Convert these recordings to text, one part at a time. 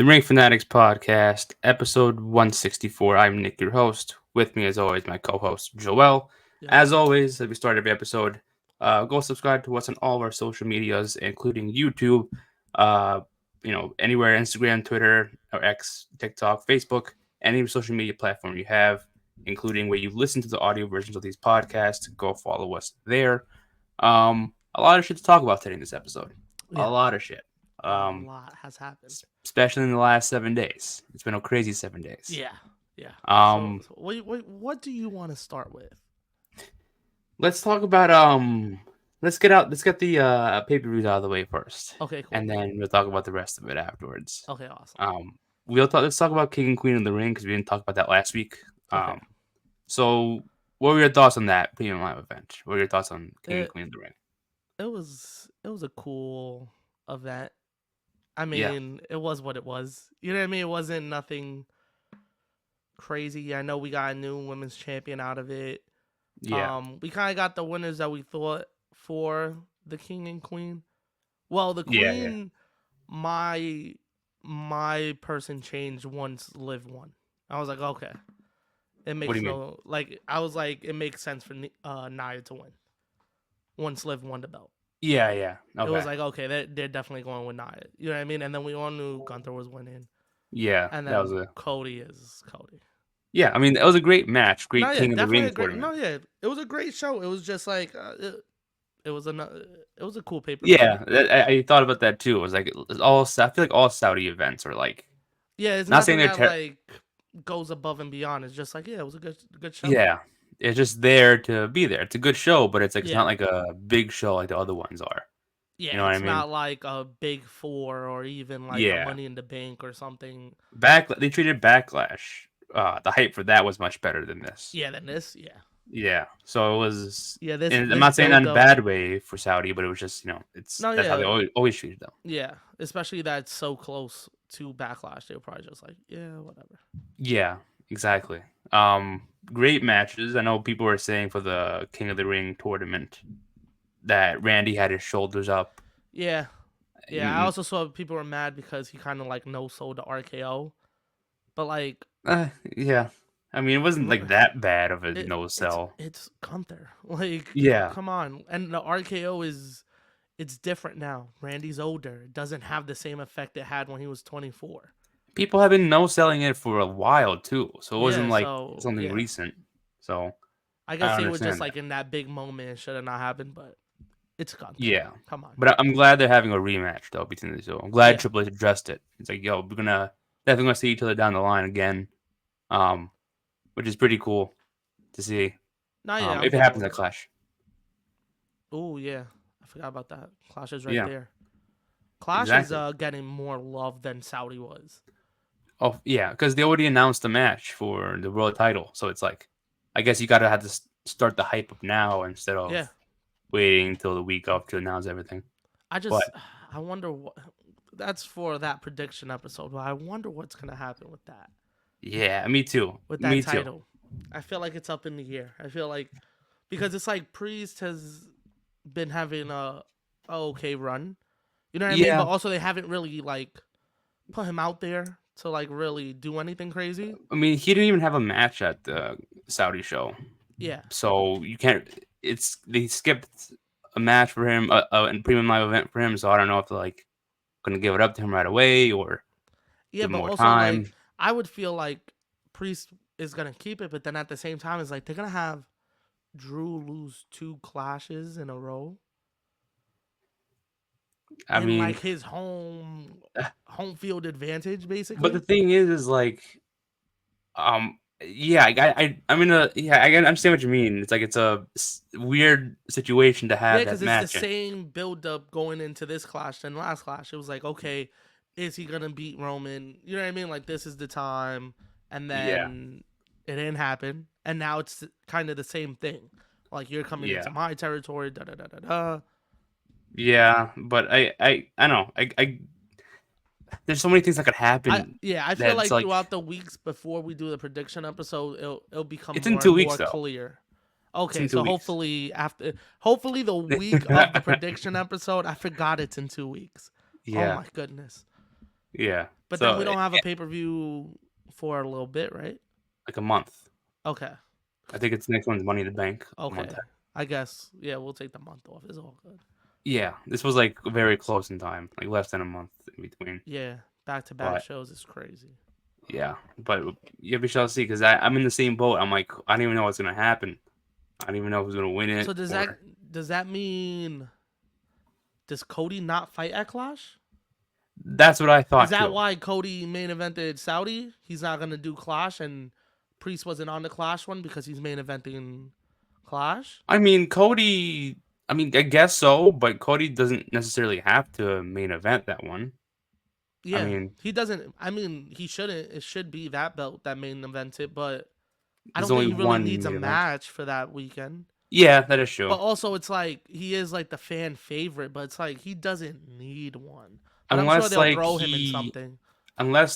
The Ring Fanatics podcast, episode 164. I'm Nick, your host. With me, as always, my co-host Joel. Yep. As always, as we start every episode, go subscribe to us on all of our social medias, including YouTube. Uh, anywhere, Instagram, Twitter, or X, TikTok, Facebook, any social media platform you have, including where you listen to the audio versions of these podcasts. Go follow us there. A lot of shit to talk about today in this episode. A Yeah. lot of shit. A Um, lot has happened. especially in the last 7 days. It's been a crazy 7 days. Yeah. Yeah. So, Um, so what do you want to start with? let's talk about let's get the pay-per-views out of the way first, Okay, cool. and then we'll talk about the rest of it afterwards. Okay, awesome. Um, let's talk about King and Queen of the Ring because we didn't talk about that last week. Okay. So what were your thoughts on that premium live event? What were your thoughts on King and It Queen of the Ring? it was a cool event. I Yeah, mean, it was what it was. You know what I mean? It wasn't nothing crazy. I know we got a new women's champion out of it. yeah, We kind of got the winners that we thought for the king and queen. Well, the yeah. queen, my my person changed once Liv won. I was like, okay, it What do makes you mean? no like. I was like, it makes sense for Nia to win once Liv won the belt. Yeah, yeah. It was Okay. like, okay, they're definitely going with Nia. You know what I mean? And then we all knew Gunther was winning, Yeah, and that was then a Cody is Cody. yeah. I mean, that was a great match, No, great yeah, King of the definitely Ring a great. tournament. No, yeah, it was a great show. It was just like it was it was a cool pay per view. Yeah, I thought about that too. It was like I feel like all Saudi events are like Yeah, it's not saying nothing they're that like goes above and beyond. It's just like yeah, it was a good show. yeah, it's just there to be there. It's a good show, but it's like it's Yeah, not like a big show like the other ones are. yeah, You know what I it's mean? not like a big four or even like a Yeah, Money in the Bank or something. they treated Backlash. The hype for that was much better than this. Yeah, than this. Yeah, Yeah, so it was, yeah. This and I'm this not saying that build in a up. bad way for Saudi, but it was just it's No, that's how they yeah, always treated them. yeah. Especially that it's so close to Backlash. They were probably just like yeah, whatever. Yeah, exactly. Great matches. I know people were saying for the King of the Ring tournament that Randy had his shoulders up. Yeah, yeah. I Mm, also saw people were mad because he kind of like no sold the RKO, but like yeah, I mean it wasn't like that bad of a no sell. it's Gunther. Like, Yeah, come on. And the RKO is it's different now. Randy's older. It doesn't have the same effect it had when he was 24. people have been no selling it for a while too, so it wasn't Yeah, like so something yeah. recent. So I I guess they were just understand that. like in that big moment and should have not happened, but it's Gunther. Yeah, Come on. but I'm glad they're having a rematch though between the two. I'm glad Yeah. Triple H addressed it. It's like, yo, we're gonna definitely gonna see each other down the line again, um, which is pretty cool to see. No, yeah, I'm If it down happens with at it. Clash. Oh, yeah. I forgot about that. Clash is right Yeah, there. Clash is exactly. getting more love than Saudi was. Oh yeah, because they already announced the match for the world title, so it's like, I guess you gotta have to start the hype up now instead Yeah. of waiting until the week of to announce everything. I But just I wonder what that's for that prediction episode, but I wonder what's going to happen with that. yeah, me too. With that Me too. title. I feel like it's up in the air. I feel like because it's like Priest has been having a okay run. You know what I mean? Yeah, But also they haven't really like put him out there to like really do anything crazy. I mean he didn't even have a match at the Saudi show, Yeah. so you can't. It's they skipped a match for him, a premium live event for him. So I don't know if they're like gonna give it up to him right away or Yeah, give him but more also like time. I would feel like Priest is gonna keep it, but then at the same time, it's like they're gonna have Drew lose two clashes in a row I in mean, like his home field advantage, but the basically. thing is like yeah, I'm in a yeah, I understand what you mean. It's like it's a weird situation to Yeah, have that because it's the match in. same build up going into this clash and last clash. It was like, okay, is he gonna beat Roman? You know what I mean? Like this is the time, and Yeah, then it didn't happen, and now it's kind of the same thing. Like you're coming into yeah, my territory, da da da da da. yeah. But I don't know. There's so many things that could happen. I feel That's like like throughout the weeks before we do the prediction episode, it'll become it's in more and 2 weeks more though. clear. It's Okay, in two so weeks. hopefully the week of the prediction episode, I forgot it's in 2 weeks. Oh Yeah, my goodness. Yeah. But then So we don't have a pay per view for a little bit, right? like a month. Okay. I think it's next one's Money in the Bank a month. Okay. I guess yeah, we'll take the month off. It's all good. Yeah, this was like very close in time, like less than a month in between. Yeah, back to back But shows is crazy. yeah, but yeah, we shall see. Because I'm in the same boat. I'm like, I don't even know what's gonna happen. I don't even know who's gonna win So it. Or does that mean does Cody not fight at Clash? that's what I Is thought that too. why Cody main evented Saudi? He's not gonna do Clash, and Priest wasn't on the Clash one because he's main eventing Clash. I mean, Cody. I mean, I guess so, but Cody doesn't necessarily have to main event that one. I Yeah, mean, he doesn't. I mean, he shouldn't. It should be that belt that main evented, but I there's don't think only he really one needs a main event. match for that weekend. Yeah, that is true. But also, it's like he is like the fan favorite, but it's like he doesn't need one. But I'm sure Unless they'll like throw him in something.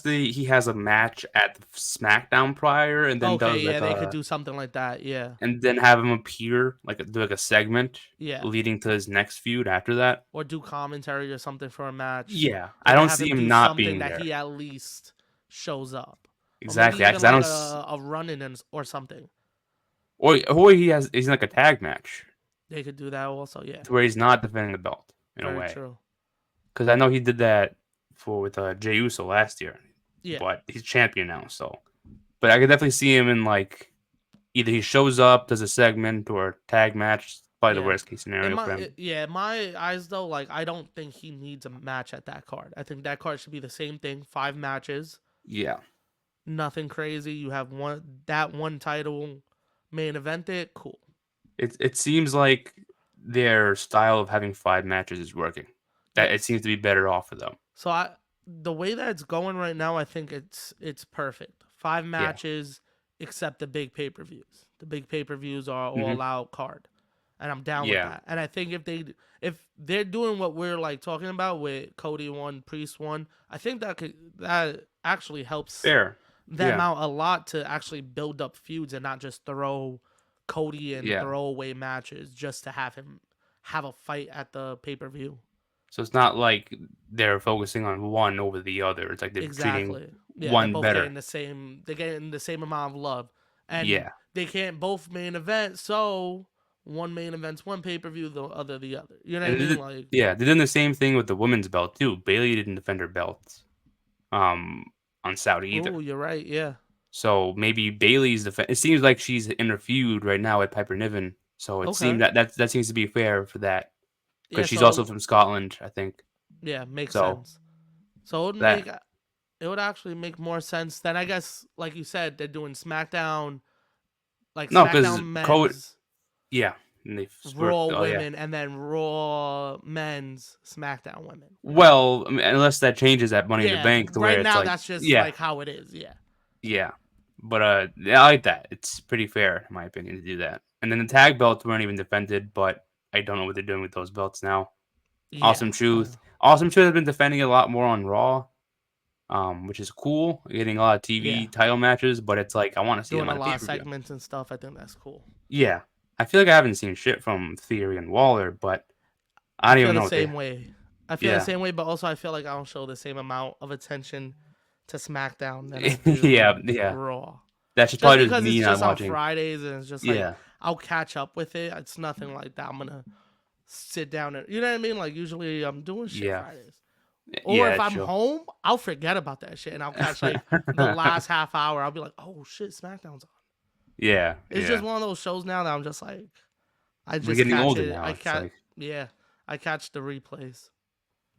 he has a match at the SmackDown prior and then Okay, does yeah, like they could a do something like that. Yeah, and then have him appear like do like a segment yeah, leading to his next feud after that. or do commentary or something for a match, Yeah, I but then don't have see him him do not something being that there. he at least shows up, or maybe Exactly, even because I don't like s- a run in or something. or he's in like a tag match They could do that also. Yeah, to where he's not defending the belt in a very way. true. Because I know he did that for with Jey Uso last year, Yeah, but he's champion now. So, but I could definitely see him in like either he shows up, does a segment, or tag match. Probably the yeah. worst case scenario for him. In my eyes though, like I don't think he needs a match at that card. I think that card should be the same thing, 5 matches, Yeah, nothing crazy. You have one title main event it, cool. it seems like their style of having 5 matches is working. That it Yes. seems to be better off for them. So I the way that it's going right now, I think it's perfect. Five Yeah. matches except the big pay-per-views. The big pay-per-views are Hmm. all out card. And I'm down with Yeah. that. And I think if they're doing what we're like talking about with Cody one, Priest one, I think that actually helps Fair. them Yeah. out a lot to actually build up feuds and not just throw Cody and Yeah. throwaway matches just to have him have a fight at the pay per view. So it's not like they're focusing on one over the other. It's like they're treating Exactly. Yeah, they're one both better. getting the same. They're getting the same amount of love, and Yeah. they can't both main event. So one main events one pay per view, the other the other. You know what I And mean? Like, they did the same thing with the women's belt too. Bailey didn't defend her belt um on Saudi either. oh, you're right. Yeah. So maybe Bailey's it seems like she's in a feud right now with Piper Niven. So it seems Okay. that seems to be fair for that Yeah. because she's also So from Scotland, I think. yeah, makes So sense. So that it would actually make more sense than I guess, like you said, they're doing SmackDown, like no, because SmackDown code men's, yeah, and they spurt. Raw Oh yeah. women, and then Raw men's, SmackDown women. Well, I mean, unless that changes at Money in the Yeah, Bank to where right it's now like that's just yeah, like how it is. Yeah. yeah. But yeah, I like that. It's pretty fair in my opinion to do that. And then the tag belts weren't even defended, but I don't know what they're doing with those belts now. Yeah. Awesome Truth. Awesome Truth has been defending it a lot more on Raw, which is cool. Getting a lot of Yeah. TV title matches, but it's like I want to see them Doing a on a pay lot of per view. segments and stuff. I think that's cool. Yeah, I feel like I haven't seen shit from Theory and Waller, but I I don't feel even the know what they. same way. I feel the Yeah, same way, but also I feel like I don't show the same amount of attention to SmackDown than I yeah, do yeah. Raw. That's just Just probably just because it's me not just on watching. Fridays and it's just like Yeah, I'll catch up with it. It's nothing like that. I'm gonna sit down and you know what I mean. Like usually I'm doing shit yeah, Fridays, or yeah. if It's I'm true. home, I'll forget about that shit and I'll catch like the last half hour. I'll be like, oh shit, SmackDown's on. Yeah, It's just yeah. one of those shows now that I'm just like, I We're just getting catch older it. now. It's like, Yeah, I catch the replays.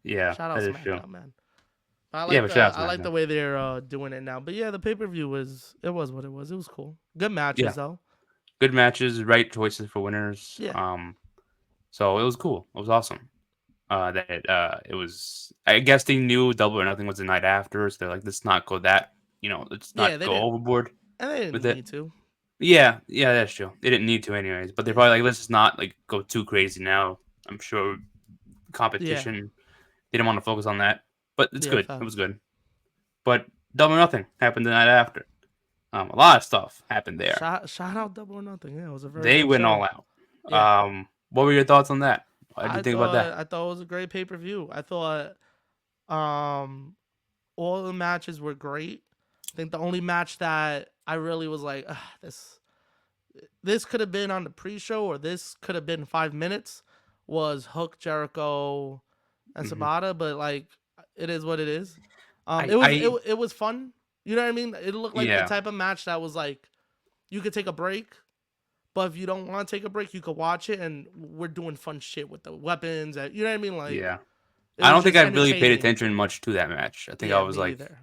yeah, Shout out that is true. SmackDown, man. But Yeah, but shout out I like the SmackDown. way they're doing it now. But yeah, the pay per view was what it was. It was cool. Good matches Yeah, though. good matches, right choices for winners. Yeah. So it was cool. It was awesome. That it was. I guess they knew Double or Nothing was the night after, so they're like, let's not go that. Let's Yeah, not they go didn't overboard and they with didn't it. need to. Yeah, yeah, that's true. They didn't need to anyways, but they're Yeah. probably like, let's just not like go too crazy now. I'm sure Yeah. competition. They didn't want to focus on that, but it's Yeah, good. It was facts. good. But Double or Nothing happened the night after. A lot of stuff happened there. Shout out Double or Nothing. Yeah, it was a very They good went all show. out. Yeah. What were your thoughts on that? What did you think about that? I thought it was a great pay per view. I thought um all the matches were great. I think the only match that I really was like, this could have been on the pre-show or this could have been 5 minutes was Hook, Jericho, and Hmm. Sabata. But like, it is what it is. I It was fun. You know what I mean? It looked like the yeah, type of match that was like you could take a break, but if you don't want to take a break, you could watch it, and we're doing fun shit with the weapons. You know what I mean? Like yeah. it I was don't think just I really paid entertaining. attention much to that match. I think I Yeah, was me like, either.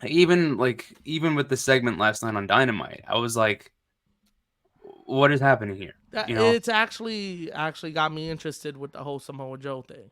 even with the segment last night on Dynamite, I was like, what is happening here? You know, It's actually got me interested with the whole Samoa Joe thing.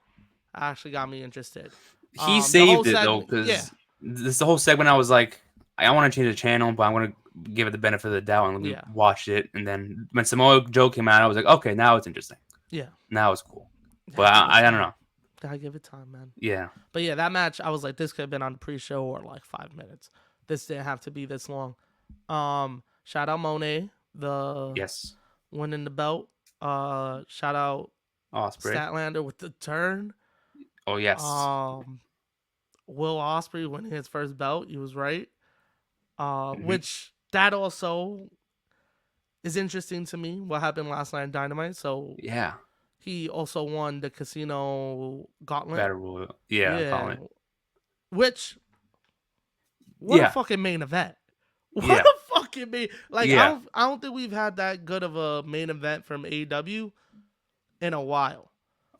Actually got me interested. he The whole saved it though segment, yeah, because this the whole segment. I was like, I want to change the channel, but I'm gonna give it the benefit of the doubt and let me yeah, watch it. And then when Samoa Joe came out, I was like, okay, now it's interesting. yeah. Now it's cool. But Gotta give it I don't time. know. Gotta give it time, man. Yeah. But yeah, that match, I was like, this could have been on the pre-show or like 5 minutes. This didn't have to be this long. Shout out Monet, the Yes. winning the belt. Shout out Osprey. Statlander with the turn. Oh yes. Um, Will Ospreay winning his first belt. He was right. Hmm. Which that also is interesting to me. What happened last night in Dynamite? So Yeah. he also won the Casino Gauntlet. Battle Royal. Yeah. Yeah, Gauntlet. which what a Yeah. fucking main event. What Yeah. a fucking main like Yeah. I don't think we've had that good of a main event from AEW in a while.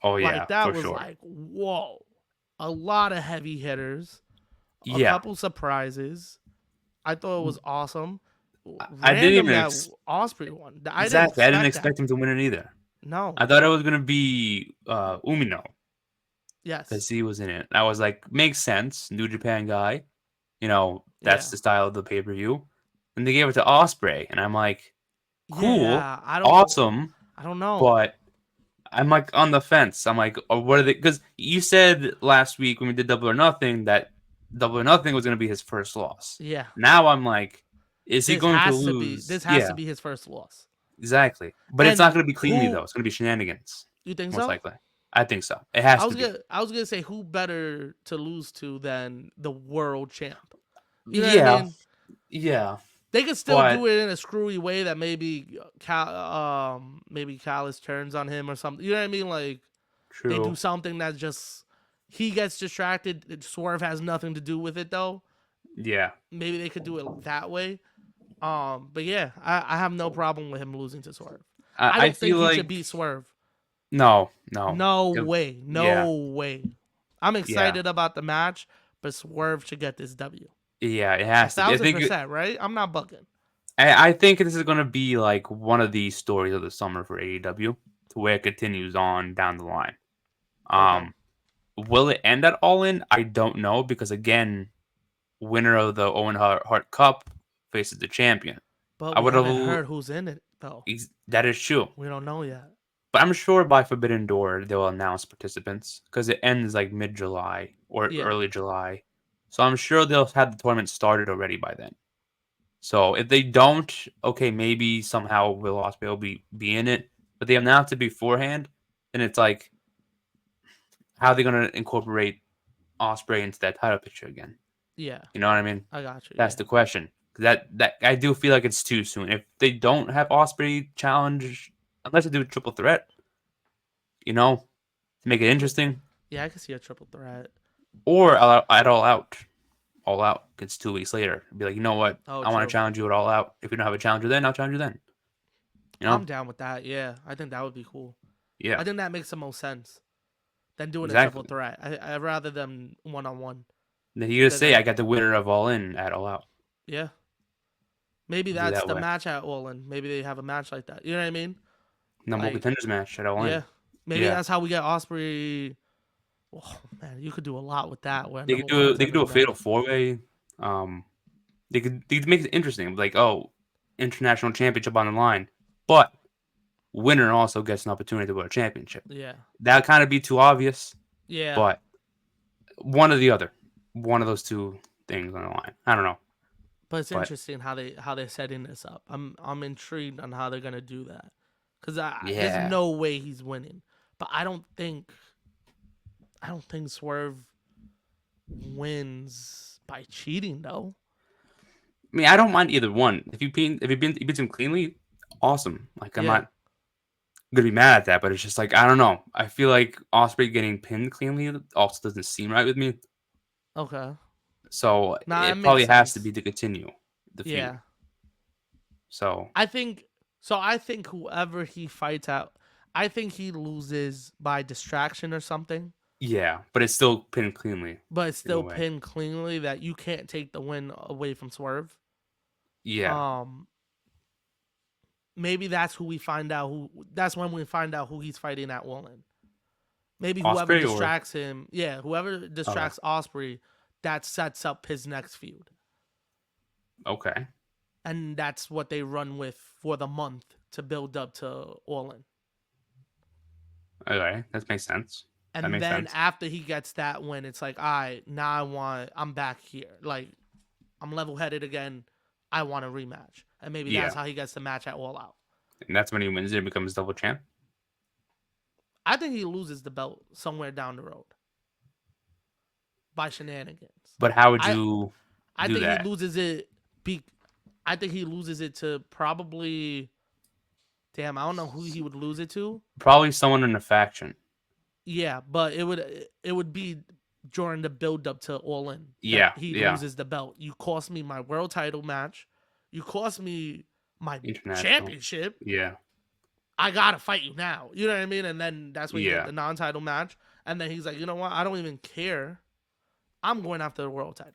Oh Like yeah. that For was sure. like whoa. A lot of heavy hitters, a Yeah. couple surprises. I thought it was awesome. I didn't Randomly, even that Osprey won. I didn't exactly. I didn't expect that. expect him to win it either. No. I thought it was gonna be Umino because Yes. he was in it. I was like, makes sense. New Japan guy. That's Yeah. the style of the pay per view. And they gave it to Osprey, and I'm like, cool, Yeah. awesome, I don't know. but I'm like on the fence. I'm like, oh, what are they? Because you said last week when we did Double or Nothing that Double or Nothing was going to be his first loss. Yeah. Now I'm like, is he This going to has to be lose? this has to Yeah, be his first loss. exactly. But it's not And going to be cleanly though. who It's going to be shenanigans, you think most so? likely. I think so. It has to be. I was gonna say who better to lose to than the world champ. You know what I Yeah, mean? yeah. They could still But do it in a screwy way that maybe Callis turns on him or something. You know what I mean? Like they do true. something that's just he gets distracted. Swerve has nothing to do with it though. Yeah, Maybe they could do it that way. But yeah, I have no problem with him losing to Swerve. I I don't think feel he should like beat Swerve. no, no. No It- way. yeah, No way. I'm yeah, excited about the match, but Swerve should get this W. yeah. It A has to be. thousand percent, right? I'm not bugging. I think this is going to be like one of these stories of the summer for AEW, to where it continues on down the line. Okay. Um, will it end at All In? I don't know because again, winner of the Owen Hart Cup faces the champion. But I we would have. haven't heard who's in it though. That is true, We don't know yet. but I'm sure by Forbidden Door they'll announce participants because it ends like mid July or Yeah. early July, so I'm sure they'll have the tournament started already by then. So if they don't, okay, maybe somehow Will Ospreay will be in it, but they announced it beforehand, then it's like, how are they going to incorporate Ospreay into that title picture again? Yeah. You know what I mean? I got you. That's Yeah. the question. That I do feel like it's too soon. If they don't have Ospreay challenge, unless they do a triple threat, you know, to make it Yeah. interesting, Yeah, I can see a triple threat. or at all out. It's 2 weeks later. Be like, you know what? Oh, I want to true. challenge you at all out. If you don't have a challenger then, I'll challenge you then. You know? I'm down with that. Yeah. I think that would be cool. Yeah, I think that makes the most sense than doing a triple exactly. threat. I'd rather them one on one. Then you just Than say I got the winner of All In at All Out. Yeah. Maybe Do that's that the way. match at All In. Maybe they have a match like that. You know what I mean? Number one Like, contenders match at All yeah. In. Maybe Yeah, that's how we get Osprey. Oh man, you could do a lot with that. Where they number could one do they could do contenders a fatal match. 4 way. Um, they could make it interesting. Like, oh, international championship on the line, but winner also gets an opportunity to win a championship. Yeah, That kind of be too obvious, yeah. but one or the other, one of those two things on the line. I don't know, But it's but interesting how they're setting this up. I'm intrigued on how they're gonna do that because there's yeah, no way he's winning. But I don't think Swerve wins by cheating though. I mean, I don't mind either one. If he beats him cleanly, awesome. Like I'm Yeah. not gonna be mad at that, but it's just like I don't know. I feel like Osprey getting pinned cleanly also doesn't seem right with me. Okay. So Nah, that it makes probably has to sense. be to continue the feud. Yeah. So I think so. I think whoever he fights out, I think he loses by distraction or something, yeah, but it's still pinned cleanly but it's in a still way. pinned cleanly that you can't take the win away from Swerve. Yeah, Um, maybe that's who we find out who. That's when we find out who he's fighting at Woolen. Maybe whoever Osprey or distracts him, yeah, whoever okay, distracts Osprey, that sets up his next feud, okay, and that's what they run with for the month to build up to All In. okay. That makes sense. That And makes then sense. after he gets that win, it's like, all right, now I'm back here. Like, I'm level headed again. I want a rematch. And maybe that's Yeah, how he gets the match at All Out. and that's when he wins it and becomes double champ. I think he loses the belt somewhere down the road by shenanigans. But how would I you I do think he that? loses it. I think he loses it to probably. Damn, I don't know who he would lose it to. Probably someone in a faction. Yeah, but it would be during the build up to All In that Yeah, he yeah. loses the belt. You cost me my world title match. You cost me my International. championship. Yeah, I gotta fight you now. You know what I mean? And then that's when you get yeah, the non-title match. And then he's like, you know what? I don't even care. I'm going after the world title.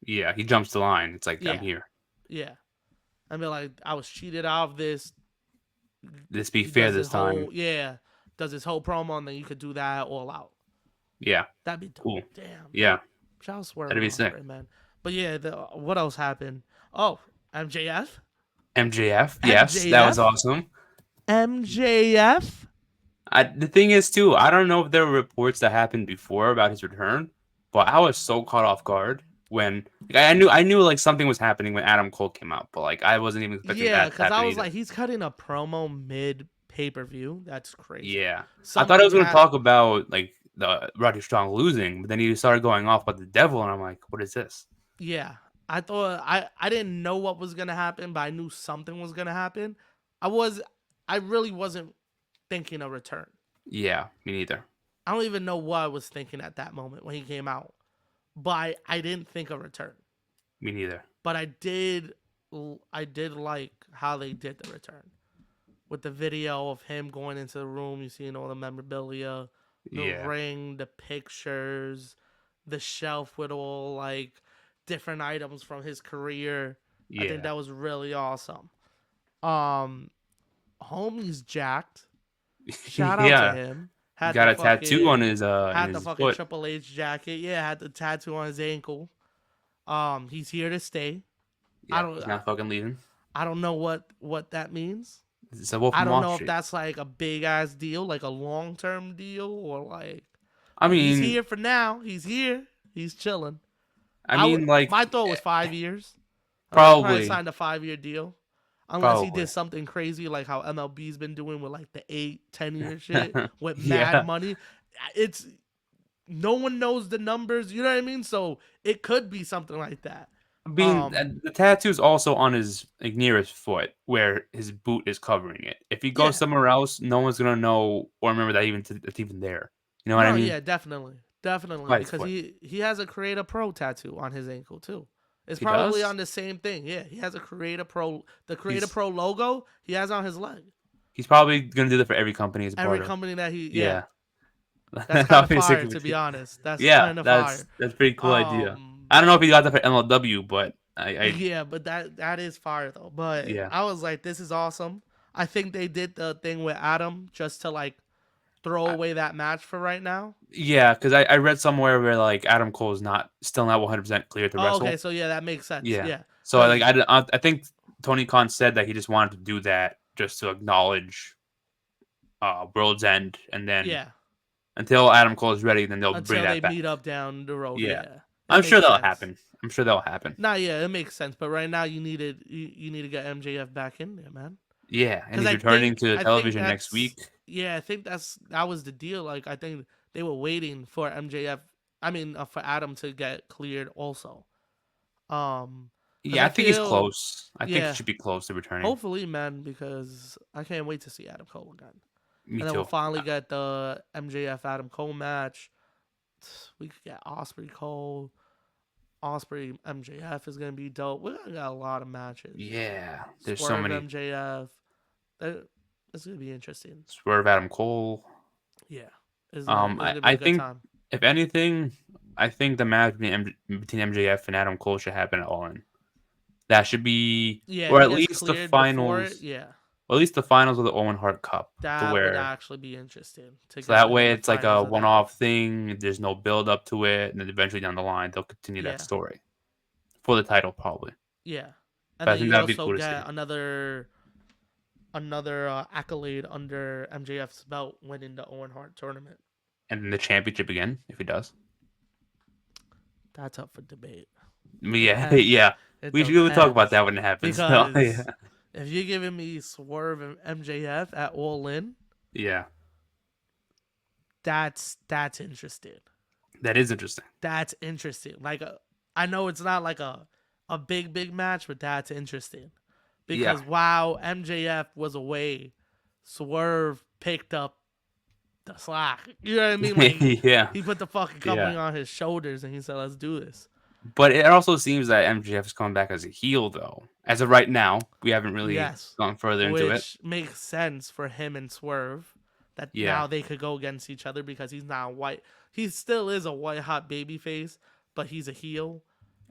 yeah. He jumps the line. It's like I'm Yeah, here. yeah. I mean, like I was cheated out of this. Let's be He fair does this his time. whole does his whole promo, and then you could do that all out. Yeah, That'd be dope. cool. Damn. Yeah, Shout out Swerve that'd and be sick. Osprey, man. But yeah, what else happened? Oh, MJF, MJF. Yes, that was MJF, awesome. MJF. The thing is too, I don't know if there were reports that happened before about his return, but I was so caught off guard when like, I knew like something was happening when Adam Cole came out, but like I wasn't even expecting Yeah, that to because I happen was either. like, he's cutting a promo mid pay per view. That's crazy. Yeah, I thought I was Something going to had. talk about like the Roddy Strong losing, but then he started going off about the devil, and I'm like, what is this? Yeah, I thought I didn't know what was gonna happen, but I knew something was gonna happen. I was I really wasn't thinking a return. Yeah, me neither. I don't even know what I was thinking at that moment when he came out, but I didn't think a return. Me neither. But I did like how they did the return with the video of him going into the room. You seeing all the memorabilia, the Yeah, ring, the pictures, the shelf with all like different items from his career. I think yeah, that was really awesome. Um, homie's jacked. Shout out to yeah. him. He Had got the a tattoo on fucking his in had the his fucking foot. Triple H jacket. Yeah, had the tattoo on his ankle. He's here to stay. I Yeah, don't he's I, not fucking leaving. I don't know what that means. It's a wolf I from don't Wall know if Street. that's like a big ass deal, like a long term deal, or like. I But he's mean, here for now. He's here. He's chilling. I mean, like My thought was 5 years. I was like, he probably probably, signed a 5 year deal, unless he probably. did something crazy like how MLB's been doing with like the 8, 10 year shit with mad Yeah, money. It's no one knows the numbers. You know what I mean? So it could be something like that. I mean, Um, the tattoo's also on his like nearest foot, where his boot is covering it. If he goes yeah, somewhere else, no one's gonna know or remember that it's even there. You know what I no, mean? yeah, definitely, By his because foot. he has a Creator Pro tattoo on his ankle too. It's He probably does. on the same thing. Yeah, he has a Creator Pro. The Creator He's Pro logo he has on his leg. he's probably gonna do that for every company he's a Every part of. company that yeah, Yeah, that's kind that'll of be sick fire of to be it. honest. That's Yeah, kind of that's fire. that's a pretty cool idea. Um, I don't know if he got that for MLW, but I yeah, but that is fire though. But yeah. I was like, this is awesome. I think they did the thing with Adam just to like throw away that match for right now. Yeah, because I read somewhere where like Adam Cole is not still not 100% clear to Oh, okay, wrestle. so yeah, that makes sense. Yeah, Yeah, so like because I think Tony Khan said that he just wanted to do that just to acknowledge World's End, and then yeah, until Adam Cole is ready, then they'll bring until they that meet back. up down the road. Yeah, Yeah, it I'm sure makes that'll sense. happen. I'm sure that'll happen. Nah, yeah, it makes sense. But right now, you need to get MJF back in there, man. Yeah, and Because he's returning to I think television next that's week. yeah, I think that was the deal. Like I think they were waiting for MJF. I mean, for Adam to get cleared also. Because Yeah, I I think he's feel, close. I think he yeah, should be close to returning. hopefully, man, because I can't wait to see Adam Cole again. Me And then we'll too. finally get the MJF Adam Cole match. We could get Osprey Cole. Osprey MJF is gonna be dope. We're gonna get a lot of matches. Yeah, there's so Swerve many. MJF. It's gonna be interesting. Swerve Adam Cole. Yeah, it's gonna be I a good think time. if anything, I think the match between MJF and Adam Cole should happen at All In. That should be, Yeah, if or he at gets least the cleared before it, finals, yeah, or at least the finals of the Owen Hart Cup, to that would where actually be interesting to so get that him in way the it's like a finals of that. one-off thing. There's no build up to it, and then eventually down the line they'll continue that Yeah, story for the title probably. yeah, and But I then think you that'd be also cool to see. get another accolade under MJF's belt winning the Owen Hart tournament. And then the championship again if he does. That's up for debate. I mean, yeah, Depends. yeah. It We will talk about depends that when it happens. So yeah, because if you're giving me Swerve and MJF at All In, yeah, that's interesting. that is interesting. That's interesting. Like I know it's not like a big match, but that's interesting Yeah, because while MJF was away, Swerve picked up the slack. You know what I mean? Like yeah, he put the fucking yeah. company on his shoulders and he said, "Let's do this." But it also seems that MJF is coming back as a heel, though. As of right now, we haven't really Yes, gone further into it. which makes sense for him and Swerve that Yeah, now they could go against each other because he's not white. He still is a white hot baby face, but he's a heel.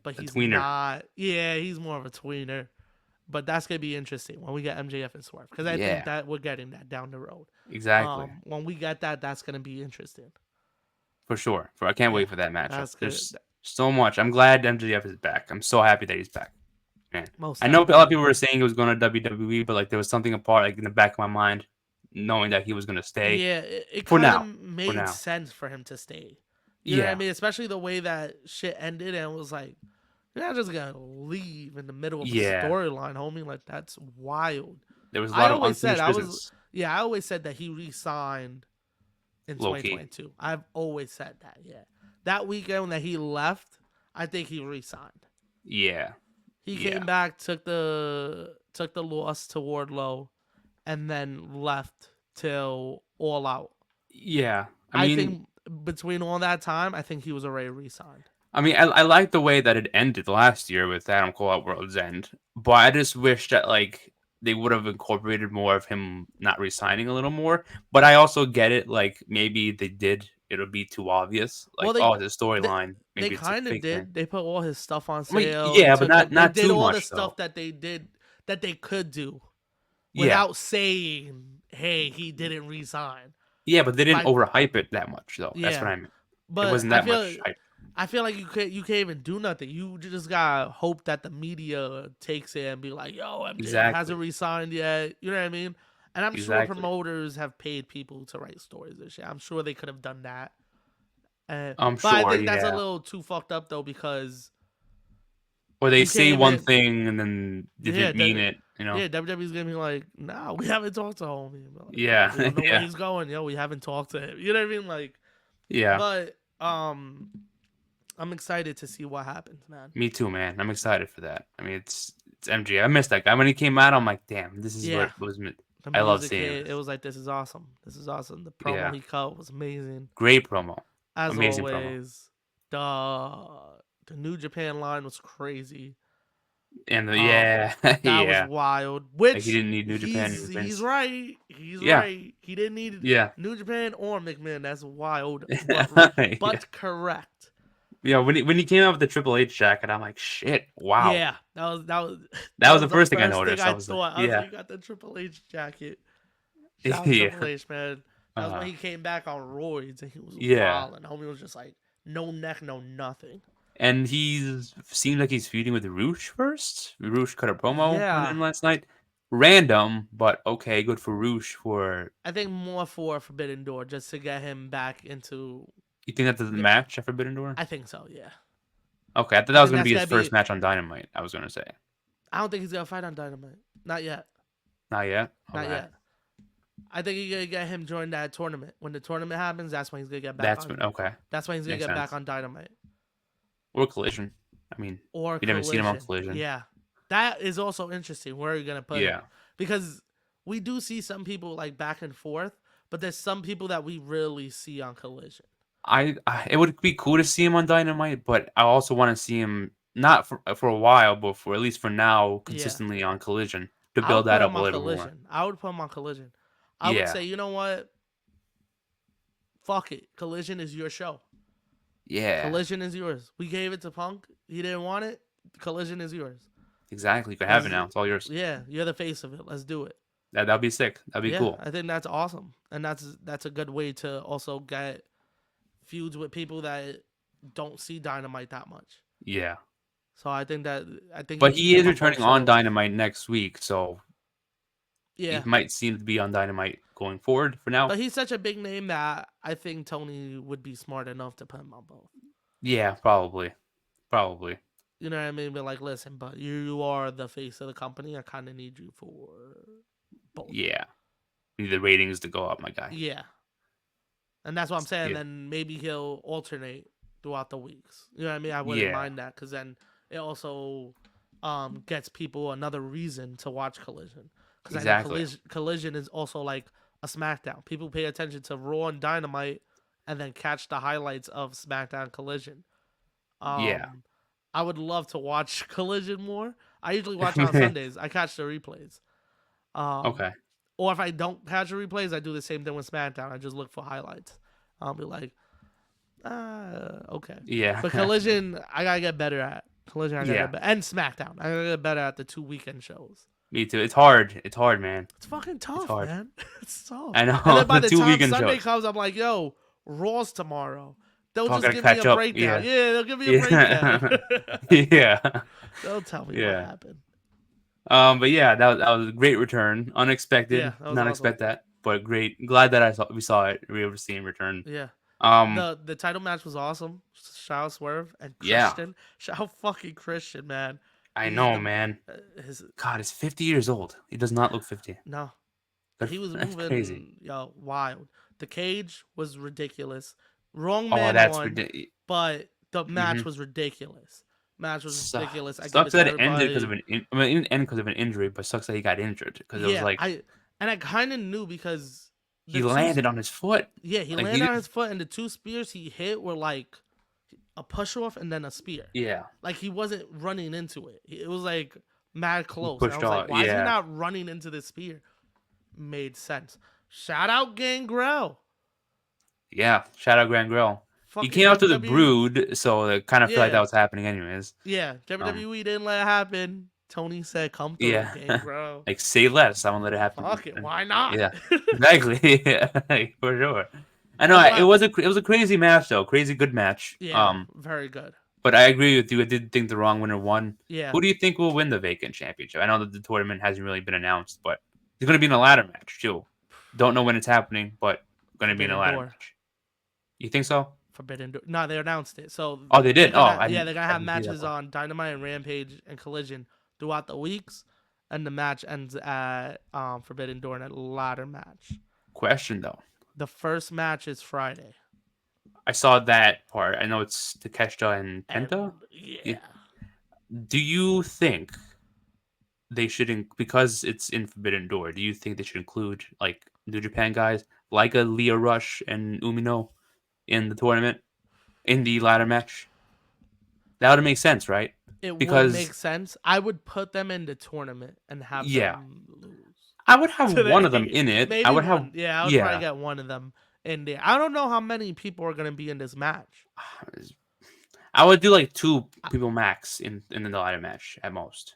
But a he's tweener. not. Yeah, he's more of a tweener. But that's gonna be interesting when we get MJF and Swerve because I think Yeah, that we're getting that down the road. exactly. When we get that, that's gonna be interesting. For sure. I can't Yeah, wait for that matchup. that's good. There's so much. I'm glad MJF is back. I'm so happy that he's back. Man. Most I know a lot of definitely. people were saying he was going to WWE, but like there was something apart like in the back of my mind, knowing that he was going to stay Yeah, it for kind now. of For made now. sense for him to stay. You know what I Yeah. mean? Especially the way that shit ended and it was like, you're not just gonna leave in the middle of a Yeah. storyline, homie. Like that's wild. There was a I lot of always said unfinished I was business. yeah, I always said that he re-signed in Low key. 2022. I've always said that. Yeah, that weekend that he left, I think he re-signed. Yeah. He Yeah. came back, took the loss to Wardlow, and then left till All Out. Yeah. I I mean, think between all that time, I think he was already re-signed. I like the way that it ended last year with Adam Cole at World's End, but I just wish that like they would have incorporated more of him not resigning a little more. But I also get it, like maybe they did, it'll be too obvious. Well, Like, oh, it's a they, storyline. they Maybe it's a kind of fake thing. did. They put all his stuff on I mean, sale. yeah, but They not did too all the much stuff though. that they did that they could do Yeah, without saying, "Hey, he didn't resign." yeah, but they didn't Like, overhype it that much though. That's what yeah, I mean. It but wasn't that much hype. I feel like you can't even do nothing. You just gotta hope that the media takes it and be like, "Yo, MJF Exactly. hasn't resigned yet." You know what I mean? And I'm sure Exactly. promoters have paid people to write stories and shit. I'm sure they could have done that. I'm But I sure. think that's a Yeah. little too fucked up though because Or they you can't say one even. thing and then they Yeah, didn't mean it. You know. yeah. WWE's gonna be like, "No, we haven't talked to homie. Like, Yeah. we don't know where Yeah. he's going. Yo, we haven't talked to him. You know what I mean? Like, Yeah. but I'm excited to see what happens, man. Me too, man. I'm excited for that. I mean, it's MJ. I missed that guy when he came out. I'm like, damn, this is Yeah, what was. the I love music seeing hit. It this. was like, this is awesome. This is awesome. The promo Yeah, he cut was amazing, great promo, as amazing promo, always. The New Japan line was crazy. and Um, yeah, that was yeah. wild. Like he Which didn't need New Japan he's and he's Vince. right. He's Yeah, right. He didn't need yeah, New Japan or McMahon. That's wild, yeah. but correct. Yeah, when he came out with the Triple H jacket, I'm like, shit, wow. Yeah, that was That that was was the the first thing I first thing noticed. I I was like, thought. I was like, yeah, you got the Triple H jacket. Shout out yeah, Triple H, man. That was when uh, he came back on roids and he was yeah. wilding. Homie was just like, no neck, no nothing. And he's seems like he's feuding with Roosh first. Roosh cut a promo on Yeah, him last night. Random, but okay, good for Roosh for. I think more for Forbidden Door just to get him back into. You think that's the match at Forbidden Door? I think so. Yeah, Okay, I thought I that was think gonna that's be his gonna first be. match on Dynamite. I was gonna say. I don't think he's gonna fight on Dynamite. Not yet. Not yet. Not Okay. yet. I think you're gonna get him join that tournament. When the tournament happens, that's when he's gonna get back That's on. okay. That's when he's gonna Makes get back sense. on Dynamite Or Collision. I mean, or we never seen him on Collision. Collision. Yeah, that is also interesting. Where are you gonna put him? Yeah. Because we do see some people like back and forth, but there's some people that we really see on Collision. It would be cool to see him on Dynamite, but I also want to see him not for a while, but for at least for now, Yeah, consistently on Collision to I build would put that up him a on little bit more. Collision. I would put him on Collision. I would Yeah. say, you know what? Fuck it. Collision is your show. Yeah. Collision is yours. We gave it to Punk. He didn't want it. Collision is yours. Exactly. You can have it Let's, now. It's all yours. yeah, you're the face of it. Let's do it. That'd be sick. That'd be Yeah, cool. I think that's awesome, and that's a good way to also get feuds with people that don't see Dynamite that much. Yeah. So I think you But keep he him is on both returning on shows. Dynamite next week, so he Yeah, might seem to be on Dynamite going forward for now. but he's such a big name that I think Tony would be smart enough to put him on both. Yeah, probably. Probably. You know what I mean? But like, listen, but you are the face of the company. I kind of need you for both. Yeah. Need the ratings to go up, my guy. Yeah, and that's what I'm saying. Yeah. Then maybe he'll alternate throughout the weeks. You know what I mean? I wouldn't Yeah. mind that because then it also gets people another reason to watch Collision. Because I know Exactly. Collision is also like a SmackDown. People pay attention to Raw and Dynamite and then catch the highlights of SmackDown Collision. Yeah. Um, I would love to watch Collision more. I usually watch on Sundays. I catch the replays. Um, Okay. or if I don't catch the replays, I do the same thing with SmackDown. I just look for highlights. I'll be like, okay. Yeah. But Collision, I gotta get better at. Collision, I gotta Yeah. get better. And SmackDown, I gotta get better at the 2 weekend shows. Me too. It's hard. It's hard, man. It's fucking It's tough, hard. man. It's tough. I And know. then by The the two time weekend Sunday shows. comes, I'm like, yo, Raw's tomorrow. They'll All just gotta give me catch a up. breakdown. Yeah. Yeah, they'll give me a breakdown. Yeah. Yeah. They'll tell me what Yeah. happened. But yeah, that was a great return. Yeah, Unexpected. that was Not awesome. expect that, but great. Glad that we saw it. We were able to see him return. Yeah. Um, The title match was awesome. Shao Swerve and yeah, Christian. Shao fucking Christian, man. I He's know, the man. his God, he's 50 years old. He does not look 50. no. But He was that's crazy. moving wild. The cage was ridiculous. Wrong Oh, man that's won, ridiculous. but the match Mm-hmm. was ridiculous. Match was ridiculous. I give Sucks it to that it ended because everybody. of I mean, it didn't end because of an injury, but sucks that he got injured because it was Yeah, like I kind of knew because he the two landed on his foot. yeah, he Like he landed on didn't. his foot and the two spears he hit were like a push off and then a spear. Yeah, Like he wasn't running into it. It was like mad he close. And I pushed was like, off. why is he Yeah, not running into the spear? Made sense. Shout out Gangrel. yeah. Shout out Grand Grill. He Fucking came out to the WWE. Brood, so I kind of feel like that Yeah. was happening anyways. Yeah. Um, WWE didn't let it happen. Tony said, come through, yeah. Gangrel. Like say less. I won't let it happen. Fuck it. Why not? Yeah, exactly. Yeah, like, for sure. I know I'm it glad. was a crazy match though, crazy good match. Yeah. Very good. But I agree with you. I did think the wrong winner won. Yeah. Who do you think will win the vacant championship? I know that the tournament hasn't really been announced, but it's going to be in a ladder match too. Don't know when it's happening, but going to be in a Forbidden ladder Door. match. You think so? Forbidden Door. No, they announced it. So Oh, they did. they're gonna, I yeah, didn't. they're gonna I have didn't see that matches part. on Dynamite and Rampage and Collision throughout the weeks, and the match ends at Forbidden Door in a ladder match. Question though. The first match is Friday. I saw that part. I know it's Takeshita and And Penta. yeah. Do you think they should, because it's in Forbidden Door, do you think they should include like New Japan guys like a Leah Rush and Umino in the tournament in the ladder match? That would make sense, right? It would Because make sense. I would put them in the tournament and have yeah, them lose. I would have one of them Today. in it. I Maybe would have one. Yeah, I would probably yeah. get one of them in there. I don't know how many people are gonna be in this match. I would do like two people max in the ladder match at most.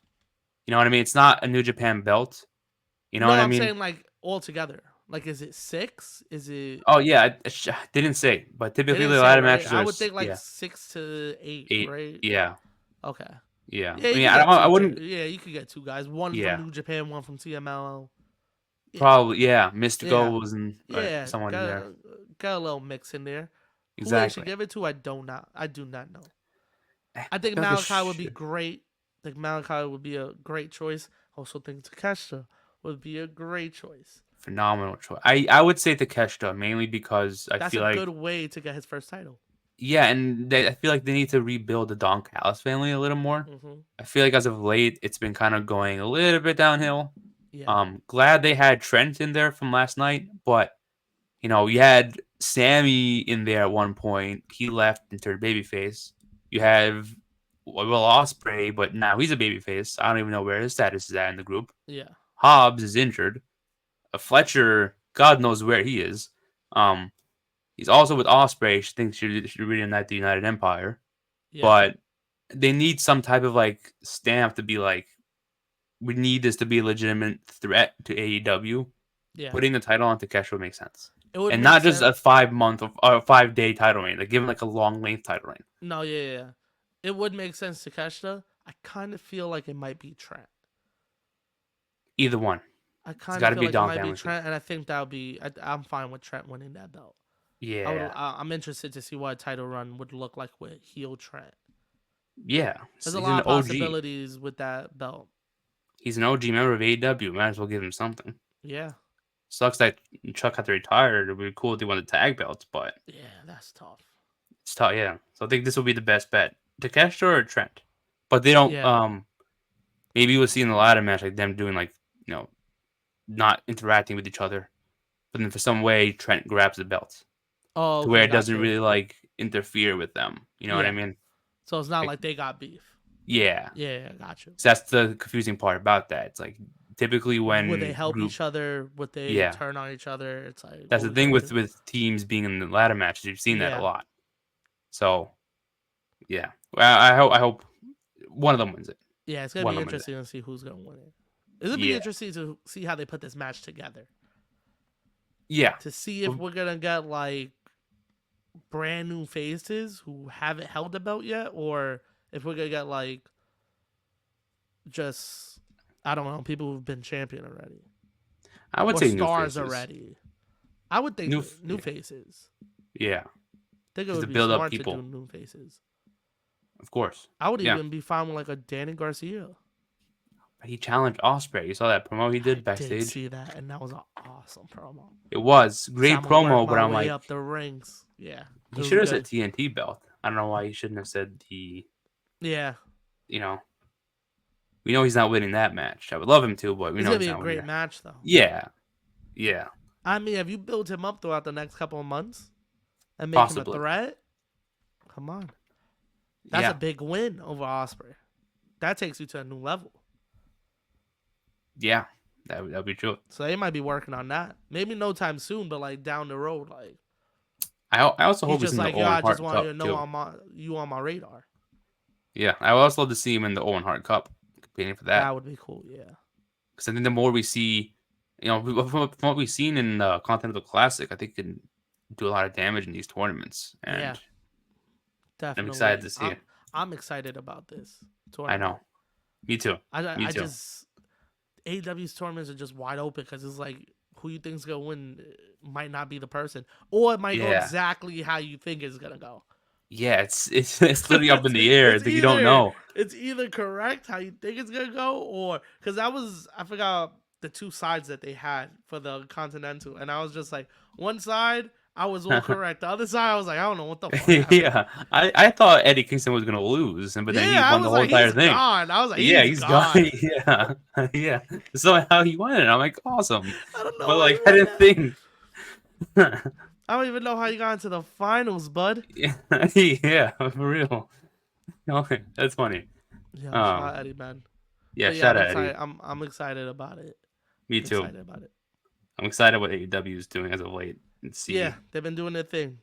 You know what I mean? It's not a New Japan belt. You know No, what I I'm mean? saying like all together. Like, is it 6? Is it? Oh yeah, they didn't say, but They typically didn't the say, ladder right? matches I are would think like yeah 6 to 8, 8. right? Yeah, Okay. yeah. Yeah, I you mean, could get I two. wouldn't. Yeah, you could get two guys. One Yeah, from New Japan, one from TML. Yeah, probably. Yeah, Mystico yeah, was in yeah. someone in there. Got a little mix in there. Who they should Exactly. give it to, I do not. I do not know. I I think feel like they Malachi would be should. great. I think Malachi would be a great choice. Also think Takeshita would be a great choice. Phenomenal choice. I would say Takeshita mainly because I That's a feel good like way to get his first title. yeah, and I feel like they need to rebuild the Don Callis family a little more. Hmm. I feel like as of late, it's been kind of going a little bit downhill. Yeah, Glad they had Trent in there from last night, but you had Sammy in there at one point. He left and turned babyface. You have Will Osprey, but now he's a babyface. I don't even know where his status is at in the group. yeah, Hobbs is injured. Fletcher, God knows where he is. Um, he's also with Osprey. She thinks she should reunite the United Empire, yeah, but they need some type of like stamp to be like, we need this to be a legitimate threat to AEW. yeah. Putting the title on Takeshi would make sense, It would and make not just sense. a 5 month or 5 day title reign. Like give him like a long length title reign. No, yeah, yeah. It would make sense to Keshta. I kind of feel like it might be Trent. Either one. I It's kind got of to feel be like it Dom might be family too. Trent, and I think that would be. I'm fine with Trent winning that belt. I would. Yeah, I'm interested to see what a title run would look like with heel Trent. yeah. There's a He's lot an of OG. possibilities with that belt. He's an OG member of AEW. Might as well give him something. Yeah, Sucks that Chuck had to retire. It would be cool if they won the tag belts, but yeah, that's tough. it's tough. Yeah, so I think this will be the best bet. Takeshita or Trent, but they don't. Yeah. Maybe we'll see in the ladder match like them doing like not interacting with each other, but then for some way Trent grabs the belt Oh, to where okay, it got doesn't you. really like interfere with them. You know what I Yeah. mean? So it's not Like like they got beef. yeah, Yeah, got you. so that's the confusing part about that. It's like typically Would they when help group each other? Would they yeah, turn on each other? It's like, that's what the would you thing want to with do? teams being in the ladder matches. You've seen that a Yeah. lot. So yeah, well, I hope one of them wins it. Yeah, it's gonna One be of them wins it. interesting to see who's gonna win it. It'll be Yeah, interesting to see how they put this match together. yeah, To see if we're gonna get like brand new faces who haven't held the belt yet, or if we're gonna get like just I don't know, people who've been champion already. I would Or say new stars faces. already. I would think New, new faces. yeah, I think it just would to be build up smart to do people, new faces. of course. I would Yeah, even be fine with like a Danny Garcia. he challenged Osprey. You saw that promo he I did did backstage. see that, and that was an awesome promo. It was He said, great I'm gonna work promo, but my I'm way like, up the ranks. Yeah, it he was should have said good. TNT belt. I don't know why he shouldn't have said the. Yeah, You know, we know he's not winning that match. I would love him to, but we it's know gonna he's be a not winning great that. match though. Yeah, yeah, I mean, if you build him up throughout the next couple of months and make him a possibly. threat, come on, that's a Yeah, big win over Osprey. That takes you to a new level. yeah, that'd be true. So they might be working on that. Maybe no time soon, but like down the road, like I also he's hope he's just in the like, yo, Owen I just Hart want you Cup to know too. you on my radar. Yeah, I would also love to see him in the Owen Hart Cup, competing for that. That would be cool. Yeah. Because I think the more we see, from what we've seen in the Continental Classic, I think can do a lot of damage in these tournaments, Yeah, and I'm excited definitely. to see it. I'm excited about this I tournament. know, me too, me I too. just AEW's tournaments are just wide open because it's like who you think's gonna win might not be the person, or it might go Yeah, exactly how you think it's gonna go. yeah, it's literally up in the air. it's It's like you don't either know. it's either correct how you think it's gonna go, or because I forgot the two sides that they had for the Continental, and I was just like, one side I was all correct, the other side I was like, I don't know what the fuck happened. Yeah, I thought Eddie Kingston was gonna lose, but then he Yeah, I won the was whole like, entire he's thing. gone. I was like, Yeah, he's he's gone. gone. Yeah, yeah. Somehow he won it. I'm like, awesome. I don't know But how he like, I won didn't that. think. I don't even know how you got into the finals, bud. Yeah, yeah, for real. Okay, that's funny. Yo, shout Um, out Eddie, man. yeah, But yeah, shout I'm out excited. Eddie. I'm excited about it. Me I'm too. excited about it. I'm excited what AEW is doing as of late. And Yeah, see, they've been doing their thing.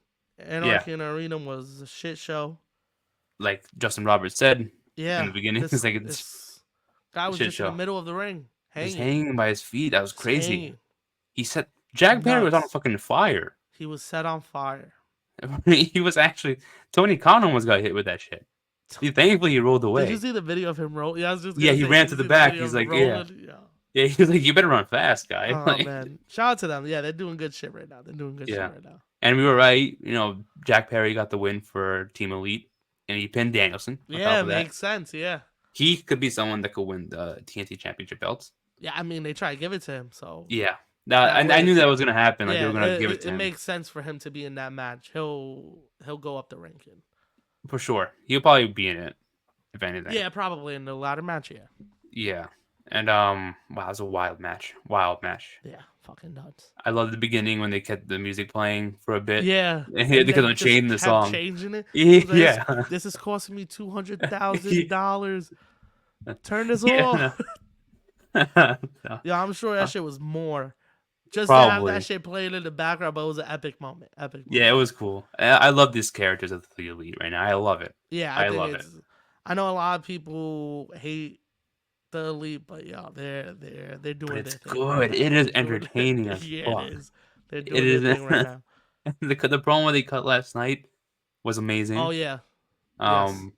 yeah, Anarchy in the Arena was a shit show. like Justin Roberts said in Yeah, the beginning, it's like it's this guy a was shit just in the show. middle of the ring, Just hanging, hanging by his feet. That was just crazy. hanging. He said Jack Perry was on Nuts. fucking fire. He was set on fire. He was actually Tony Khan almost got hit with that shit. Thankfully he rolled Did you away. see the video of him rolling? Yeah, I was just Yeah, gonna he say, ran did to you the see the back. video of He's him like, yeah, rolling? Yeah. yeah. He was like, you better run fast, guy. Oh Like, man, shout out to them. Yeah, they're doing good shit right now. They're doing good shit yeah. right now. And we were right. Jack Perry got the win for Team Elite, and he pinned Danielson. On top Yeah, of that, makes sense. Yeah. he could be someone that could win the TNT Championship belts. Yeah, I mean they try to give it to him, so Yeah, Now, That I way, knew that was gonna happen. Like they yeah, were gonna give it to it him makes sense for him to be in that match. He'll go up the ranking. for sure. He'll probably be in it if anything. Yeah, probably in the ladder match. Yeah, Yeah. And wow, it was a wild match. Wild match. yeah, fucking nuts. I love the beginning when they kept the music playing for a bit. Yeah, and Because then I'm just changing the kept song. changing it. He was like, Yeah. This is costing me $200,000. Turn this Yeah. off." Yeah, I'm sure that Uh, shit was more just to have that Probably. shit playing in the background. But it was an epic moment. Epic Yeah, it moment. was cool. I love these characters of the Elite right now. I love it. Yeah, I I think love it. it's. I know a lot of people hate the elite, but yeah, they're But doing their it's thing right good. now. It is They're doing entertaining as yeah, it fuck. is. They're It doing their is. thing right now. The promo they cut last night was Oh amazing. yeah, yes. Um,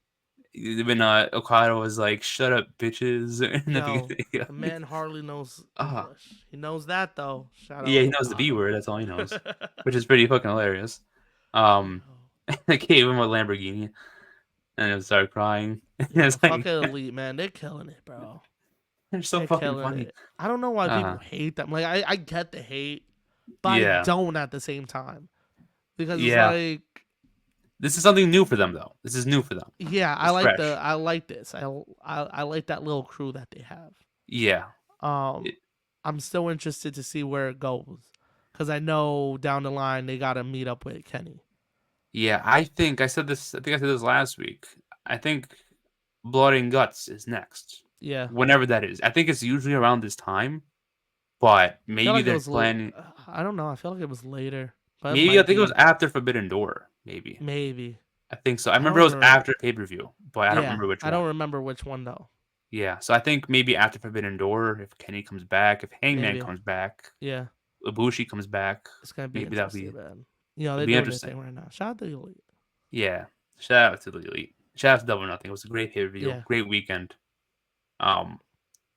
when Okada was like, "Shut up, bitches," in the Yo, the beginning. man hardly knows Ah, English. He knows that though. Shout yeah, out he knows the B Okada. word. That's all he knows, which is pretty fucking hilarious. Um, Yo, they gave him a Lamborghini, and he started crying. yo, It's like fucking elite man, they're killing it, bro. they're so They're fucking killing funny. it. I don't know why Uh, people hate them. Like I get the hate, but I yeah, don't at the same time because it's yeah. like, This is something new for them, though. This is new for them. yeah, It's fresh. I like this. I like that little crew that they have. Yeah. Um, It- I'm still interested to see where it goes because I know down the line they gotta meet up with Kenny. yeah, I think I said this. I think I said this last week. I think Blood and Guts is next. Yeah, Whenever that is. I think it's usually around this time, but I feel maybe like it they're was. planning. I don't know. I feel like it was later, but it Maybe I might think it was be. after Forbidden Door. Maybe Maybe. I think so. I I don't remember it was remember. after pay per view, but I don't Yeah, remember which I don't one. remember which one though. Yeah, so I think maybe after Forbidden Door, if Kenny comes back, if Hangman Maybe. comes back, Yeah, Ibushi comes back, it's gonna be maybe that'll interesting, be man. You know, it'll they're be doing their interesting. thing right now. Shout out to the elite. Yeah, shout out to the Elite. Shout out to Double Nothing. It was a great pay per view, Yeah, great weekend. Um,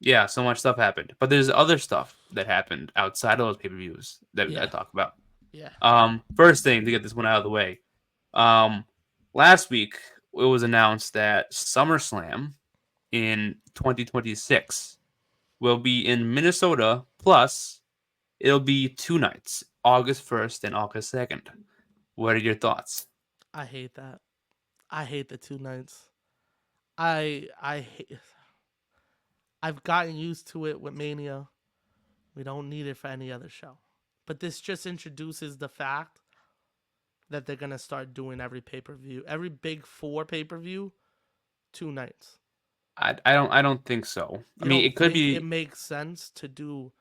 yeah, so much stuff happened, but there's other stuff that happened outside of those pay per views that I yeah, talk about. yeah. First thing to get this one out of the way. Um, Last week it was announced that SummerSlam in 2026 will be in Minnesota. Plus, it'll be 2 nights, August 1st and August 2nd. What are your thoughts? I hate that. I hate the 2 nights. I hate. I've gotten used to it with Mania. We don't need it for any other show. But this just introduces the fact that they're gonna start doing every pay per view, every big four pay per view, 2 nights. I don't think so. I You mean, don't it could think it be. makes sense to do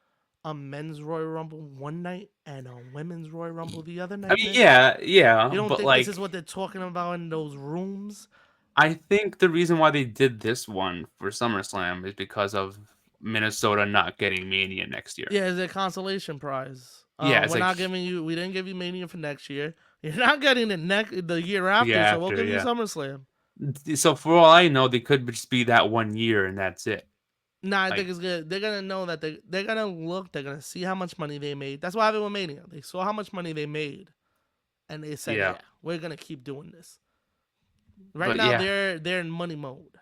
a men's Royal Rumble one night and a women's Royal Rumble the other I night, mean, man? yeah, yeah, You don't but think this like, is what they're talking about in those rooms? I think the reason why they did this one for SummerSlam is because of Minnesota not getting Mania next year. Yeah, it's a consolation prize. Yeah, it's We're like not giving you. We didn't give you Mania for next year. You're not getting it the year yeah after, so we'll after give you yeah. SummerSlam. So for all I know, they could just be that 1 year and that's it. Nah, I think Like, it's good. They're gonna know that they're gonna look. They're gonna see how much money they made. That's what happened with Mania. They saw how much money they made, and they said, yeah, "Yeah, we're gonna keep doing this." Right but now, yeah, they're in money mode.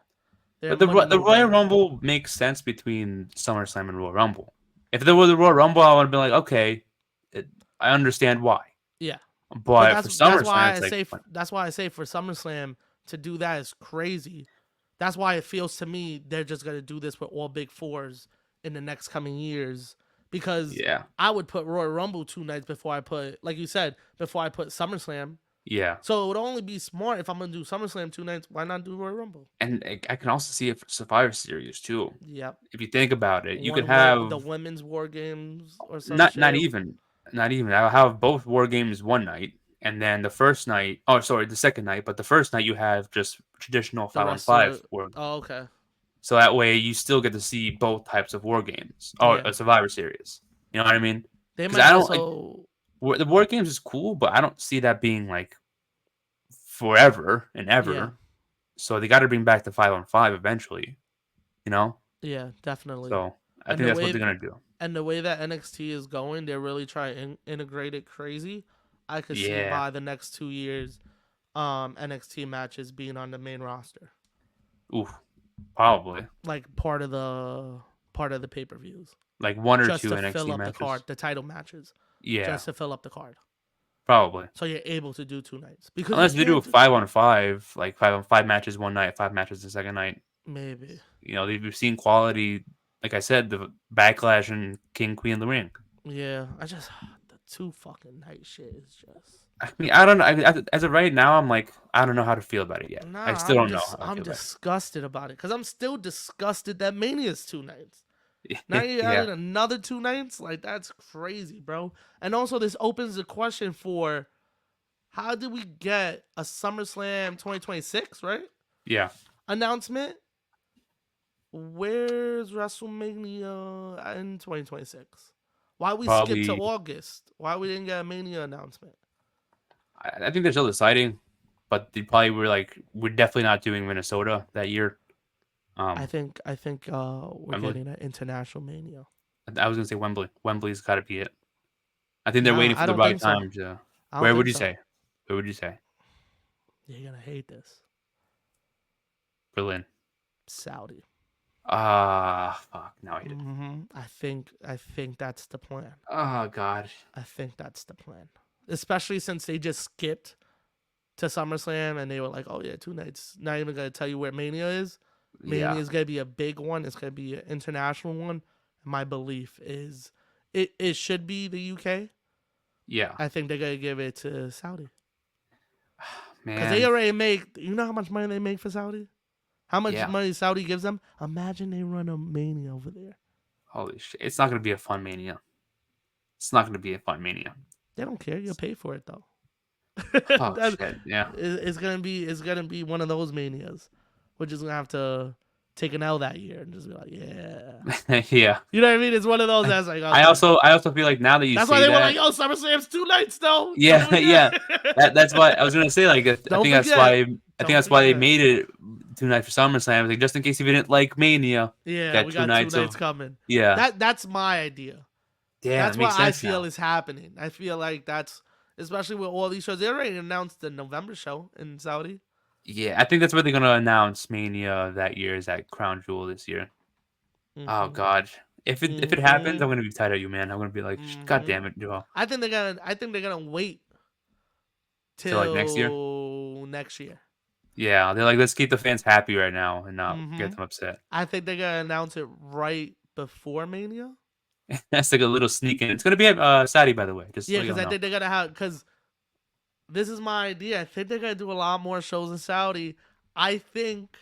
They're but in money the mode right Royal now. Rumble makes sense between SummerSlam and Royal Rumble. If there was a Royal Rumble, I would have been like, okay, it, I understand why. Yeah, but But for SummerSlam, it's like, that's why I say for SummerSlam to do that is crazy. That's why it feels to me they're just gonna do this with all big fours in the next coming years. Because yeah, I would put Royal Rumble 2 nights before I put, like you said, before I put SummerSlam. yeah. So it would only be smart if I'm gonna do SummerSlam 2 nights. Why not do Royal Rumble? And I can also see it for Survivor Series too. Yep. If you think about it, you could The have women's war games or some not shit. not even. I'll have both war games one night, and then the first night. Oh, sorry, the second night. But the first night you have just traditional The 5-on-5 rest. war. Oh, okay. So that way you still get to see both types of war games or Yeah. a Survivor Series. You know what I mean? They Because might I don't like also. the war games is cool, but I don't see that being like forever and Yeah. ever. So they got to bring back the 5-on-5 eventually. You know. Yeah. Definitely. So I And think the that's what they're way gonna do. and the way that NXT is going, they're really trying to integrate it crazy. I could see Yeah. by the next 2 years, NXT matches being on the main roster, Oof. Probably. like part of the pay-per-views like one or just two to fill NXT up the card, matches. the title matches, Yeah, just to fill up the card. probably. So you're able to do 2 nights because you Unless they do a can't do 5-on-5, like 5-on-5 matches one night, 5 matches the second night. maybe. We've seen quality. Like I said, the Backlash and King Queen of the Ring. Yeah, I just the 2 fucking night shit is just. I mean, I don't know. As of right now, I'm like, I don't know how to feel about it yet. I Nah, still don't know how I I'm feel about disgusted about it because I'm still disgusted that Mania's 2 nights. Now it. you're Yeah, adding another 2 nights, like that's crazy, bro. And also, this opens the question for how did we get a SummerSlam 2026 right yeah. announcement? Where's WrestleMania in 2026? Why we skipped to Probably. August? Why we didn't get a Mania announcement? I think they're still deciding, but they probably were like, we're definitely not doing Minnesota that year. Um, I think we're Wembley. getting an international Mania. I was gonna say Wembley. Wembley's got to be it. I think they're Nah, waiting I for the don't right think so. time to. I don't Where would think you so. say? Where would you say? You're gonna hate this. Berlin. Saudi. Ah, fuck. Now I hate it. I think that's the plan. Oh God. I think that's the plan. Especially since they just skipped to SummerSlam and they were like, "Oh yeah, 2 nights." Not even gonna tell you where Mania is. Mania Yeah. is gonna be a big one. It's gonna be an international one. My belief is it should be the UK. Yeah. I think they're gonna give it to Saudi because they Man. already make. You know how much money they make for Saudi? How much Yeah. money Saudi gives them? Imagine they run a Mania over there. Holy shit. It's not gonna be a fun mania. It's not gonna be a fun mania. They don't care. You'll pay for it though. Oh that, shit. Yeah. it's gonna be one of those manias. We're just gonna have to take an L that year and just be like, yeah. Yeah. You know what I mean? It's one of those that's like, I okay. also I also feel like now that you That's why say they were that, like, oh, SummerSlam's 2 nights though. yeah, Don't yeah. forget. That's why I was gonna say like I Don't think that's forget. why Don't they forget. made it 2 nights for SummerSlam. Like just in case if you didn't like Mania, Yeah, got we two got two nights nights of coming. yeah. That's my idea. Yeah, That's that what makes I sense feel now. is happening. I feel like that's especially with all these shows. They already announced the November show in Saudi. Yeah, I think that's where they're gonna announce Mania that year is at Crown Jewel this year. Oh Mm-hmm. God, if it happens, Mm-hmm. I'm gonna be tired of you, man. I'm gonna be like, God Mm-hmm. damn it, Joel. I think they're gonna wait Till like next year. till next year. Yeah, they're like, let's keep the fans happy right now and not Mm-hmm. get them upset. I think they're gonna announce it right before Mania. That's like a little sneak in. It's gonna be at Saudi, by the way. Just Yeah, so because you I know. think they're gonna have because this is my idea. I think they're gonna do a lot more shows in Saudi. I think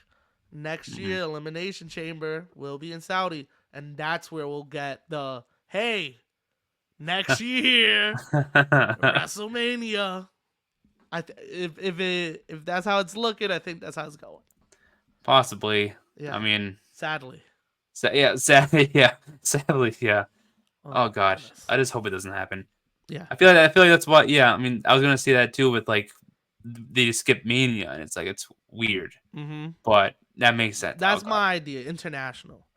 next Mhm. year Elimination Chamber will be in Saudi, and that's where we'll get the hey next year WrestleMania. If that's how it's looking, I think that's how it's going. Possibly. I Yeah, mean, sadly. yeah, sadly, yeah, sadly, yeah. Oh Oh my gosh, goodness. I just hope it doesn't happen. Yeah. I feel like that's what. Yeah, I mean, I was gonna say that too with like they just skip Mania, and it's like it's weird, Mm-hmm. but that makes sense. Oh That's god, my idea. International.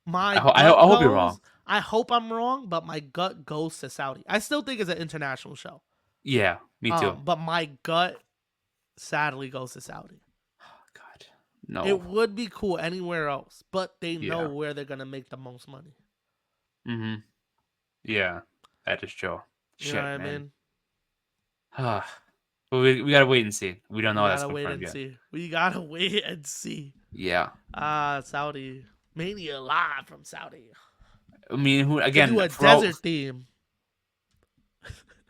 My I gut hope you're wrong. goes. I hope I'm wrong, but my gut goes to Saudi. I still think it's an international show. Yeah, me too. But my gut sadly goes to Saudi. God, no. It would be cool anywhere else, but they know Yeah. where they're gonna make the most money. Mm-hmm. Yeah, that is true. You know what Shit, I man. mean? But we gotta wait and see. We don't We know that's gotta wait confirmed and yet. see. We gotta wait and see. Yeah. Saudi Mania live from Saudi. I mean, who Could do again? a desert theme.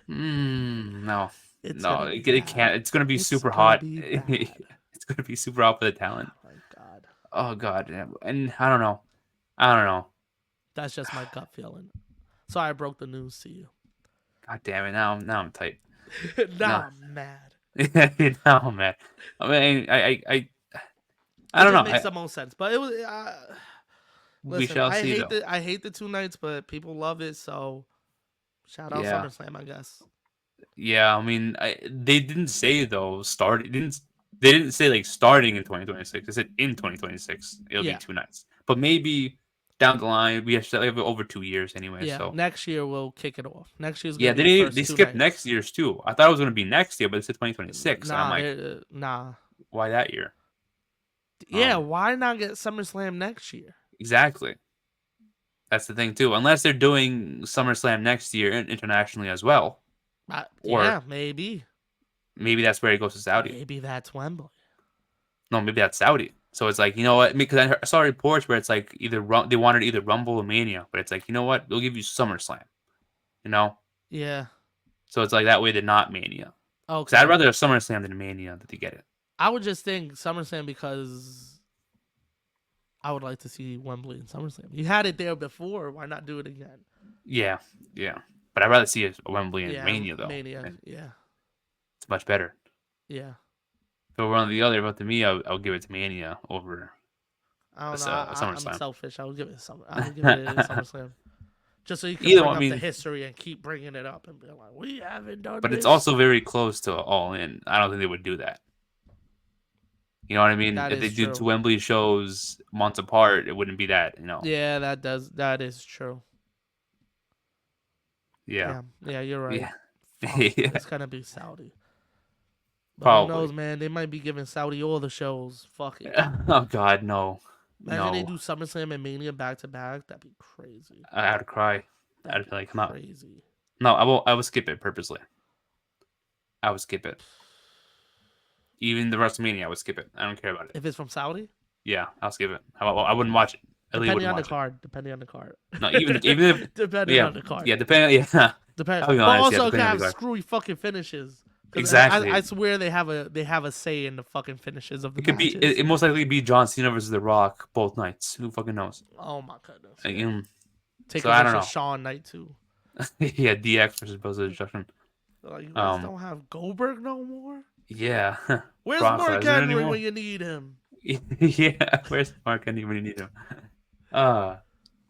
No, It's no, gonna be it bad. can't. It's gonna be It's super gonna hot. be bad. It's gonna be super hot for the talent. Oh my god. Oh god, yeah. And I don't know. I don't know. That's just my gut feeling. Sorry I broke the news to you. God damn it! Now I'm tight. No, Now I'm mad. no, man. I mean, I It don't just know. makes the most sense. But it was We listen, shall see though. I hate the 2 nights, but people love it, so shout out Yeah, SummerSlam, I guess. yeah. I mean, they didn't say though. They didn't say like starting in 2026. They said in 2026 it'll be Yeah. 2 nights. But maybe down the line we have over 2 years anyway. Yeah. So Next year we'll kick it off. Next year's yeah, gonna be the they first two skipped next nights. year's too. I thought it was gonna be next year, but it said 2026. And I'm Nah, like, nah. why that year? Yeah, why not get SummerSlam next year? Exactly. That's the thing too. Unless they're doing SummerSlam next year internationally as well, or Yeah, maybe. maybe that's where he goes to Saudi. Maybe that's Wembley. No, maybe that's Saudi. So it's like, you know what? Because I saw reports where it's like they wanted either Rumble or Mania, but it's like, you know what? They'll give you SummerSlam. You know, Yeah. so it's like that way they're not Mania. Because I'd Okay. rather have SummerSlam than Mania that they get it. I would just think SummerSlam because I would like to see Wembley in SummerSlam. You had it there before. Why not do it again? Yeah, yeah. But I'd rather see a Wembley and Yeah, Mania though. Mania. Yeah, It's much better. yeah. If it were one or the other, about to me, I'll give it to Mania over I don't know. a I'm SummerSlam. selfish. I would give it Summer. I would give it a SummerSlam just so you can Either bring one, I up the mean, history and keep bringing it up and be like, we haven't done but it's this. also very close to All In. I don't think they would do that. You know what I mean? That If they is did true. two Wembley shows months apart, it wouldn't be that. You know? Yeah, that does. That is true. Yeah, Damn. Yeah, you're right. yeah, Fuck. yeah. It's gonna be Saudi. But who knows, Probably. man? They might be giving Saudi all the shows. Fuck it. Oh God, no, Imagine they no. do SummerSlam and Mania back to back. That'd be crazy. I'd cry. That'd I'd be be like, no, crazy. no. I won't. I would skip it purposely. I would skip it. Even the WrestleMania, I would skip it. I don't care about it. If it's from Saudi, Yeah, I'll skip it. I wouldn't watch it. I really depending wouldn't on the watch it. card. Depending on the card. No, even if Depending yeah, on the card. yeah, depending, yeah. Depend. I'll be But honest, yeah, also, it could depending on the have card. screwy fucking finishes. Because I Exactly. swear they have a say in the fucking finishes of the It could be. matches. It most likely be John Cena versus The Rock both nights. Who fucking knows? Oh my goodness. Like, Yeah. so Taker I don't versus know. Shawn Knight too. Yeah, DX versus Brothers of Destruction. Like, you guys Um, don't have Goldberg no more. yeah. Where's Brock Mark Lesnar Henry anymore? when you need him? Yeah. Where's Mark Henry when you need him? Uh,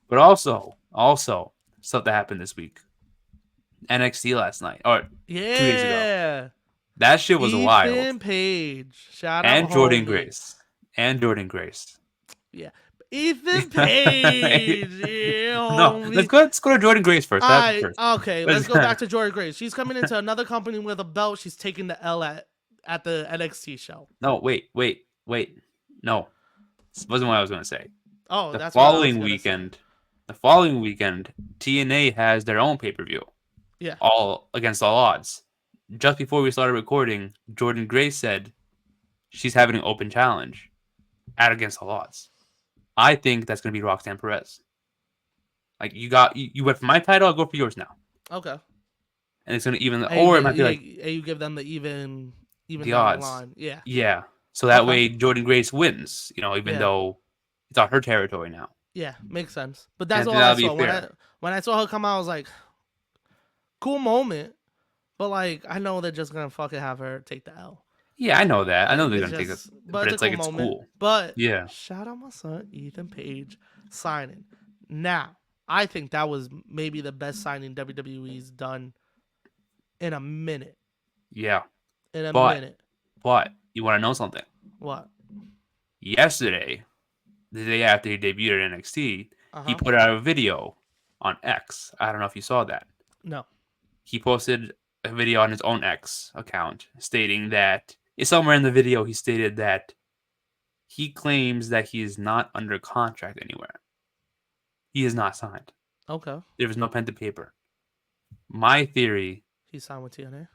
but also stuff that happened this week. NXT last night or 2 days ago. Yeah. That shit was wild. Ethan Page. Shout out, And Jordan homie. Grace. And Jordan Grace. Yeah. Ethan Page. Yeah, No, homie. let's go to Jordan Grace first. That happened first. Okay, let's go back to Jordan Grace. She's coming into another company with a belt. She's taking the L at the NXT show. No, wait. No, this wasn't what I was going to say. Oh, The that's what I was following gonna say. weekend, the following weekend, TNA has their own pay-per-view, Yeah. all against all odds. Just before we started recording, Jordan Grace said she's having an open challenge at against all odds. I think that's going to be Roxanne Perez. Like you went for my title, I'll go for yours now, Okay. and it's going to even, And or it might be like you give them the even the down the odds. line. Yeah. Yeah, so that Okay. way Jordan Grace wins. You know, even Yeah. though it's on her territory now. Yeah, makes sense. But that's And all I that'll be saw. fair. When I saw her come out, I was like, cool moment. But like, I know they're just gonna fucking have her take the L. Yeah, I know that. I know Like, they're it's gonna take it, just, but it's a it's like cool it's moment. cool. But Yeah. shout out my son Ethan Page signing. Now, I think that was maybe the best signing WWE's done in a minute. Yeah. In a But- minute. But you want to know something? What? Yesterday, the day after he debuted at NXT, Uh-huh. he put out a video on X. I don't know if you saw that. No. He posted a video on his own X account stating that somewhere in the video he stated that he claims that he is not under contract anywhere. He is not signed. Okay. There was no pen to paper. My theory, He signed with TNA.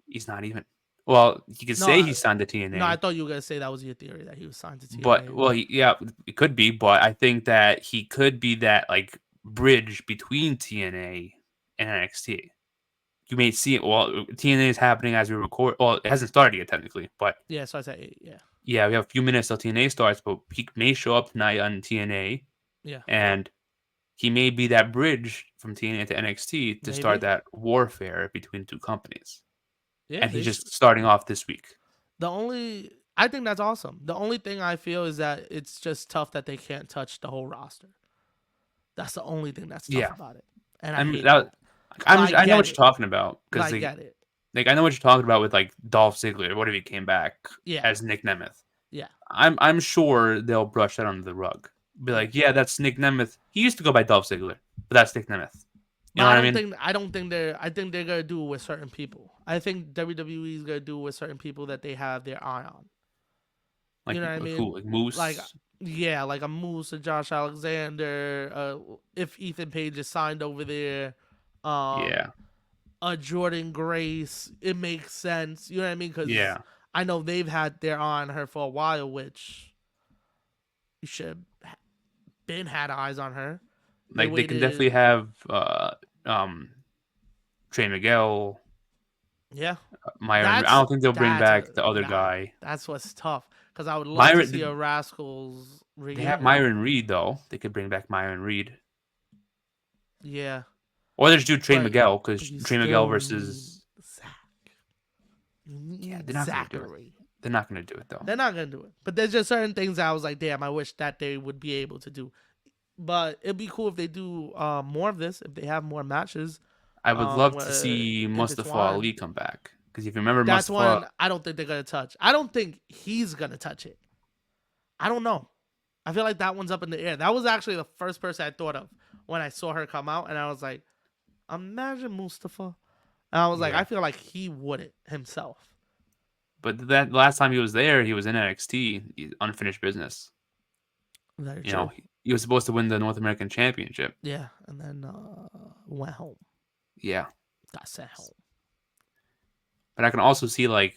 he's not even. Well, he could No, say he signed to TNA. No, I thought you were gonna say that was your theory that he was signed to TNA. But well, yeah, it could be. But I think that he could be that like bridge between TNA and NXT. You may see it. Well, TNA is happening as we record. Well, it hasn't started yet technically, but yeah, so I said 8. Yeah. yeah, we have a few minutes till TNA starts. But he may show up tonight on TNA, Yeah. and he may be that bridge from TNA to NXT to start Maybe. that warfare between two companies. Yeah. And he's just starting off this week. I think that's awesome. The only thing I feel is that it's just tough that they can't touch the whole roster. That's the only thing that's tough about it. And I hate that. I know get what it. you're talking about because I get it. like I know what you're talking about with like Dolph Ziggler. What if he came back Yeah. as Nick Nemeth? Yeah. I'm sure they'll brush that under the rug. Be like, yeah, that's Nick Nemeth. He used to go by Dolph Ziggler, but that's Nick Nemeth. You know what I mean? I think they're gonna do it with certain people. I think WWE is gonna do it with certain people that they have their eye on. Like, you know what I mean? Who? Like Moose? Like Yeah, like a Moose, a Josh Alexander, if Ethan Page is signed over there, um, Yeah, a Jordan Grace, it makes sense. You know what I mean? Because yeah. I know they've had their eye on her for a while, which you should have been had eyes on her. They Like they can definitely waited. have um Trey Miguel, Yeah, Myron. I that's don't think they'll bring that's a back the other nah. guy. That's what's tough because I would love to see a Myron. Rascals They have reunion. Myron Reed though. They could bring back Myron Reed, Yeah, or they just do Trey but Miguel because you Trey Miguel still need versus Zach. You yeah. need They're not gonna do it. Zachary. They're not gonna do it though. They're not gonna do it. But there's just certain things that I was like, damn, I wish that they would be able to do. But it'd be cool if they do more of this. If they have more matches, I would love to where see Mustafa intertwined. Ali come back because if you remember That's Mustafa, one I don't think they're gonna touch. I don't think he's gonna touch it. I don't know. I feel like that one's up in the air. That was actually the first person I thought of when I saw her come out, and I was like, imagine Mustafa. And I was like, yeah. I feel like he wouldn't himself. But that last time he was there, he was in NXT, unfinished business. Very You know, true. he was supposed to win the North American Championship. Yeah, and then went home. Yeah, Got sent home. but I can also see like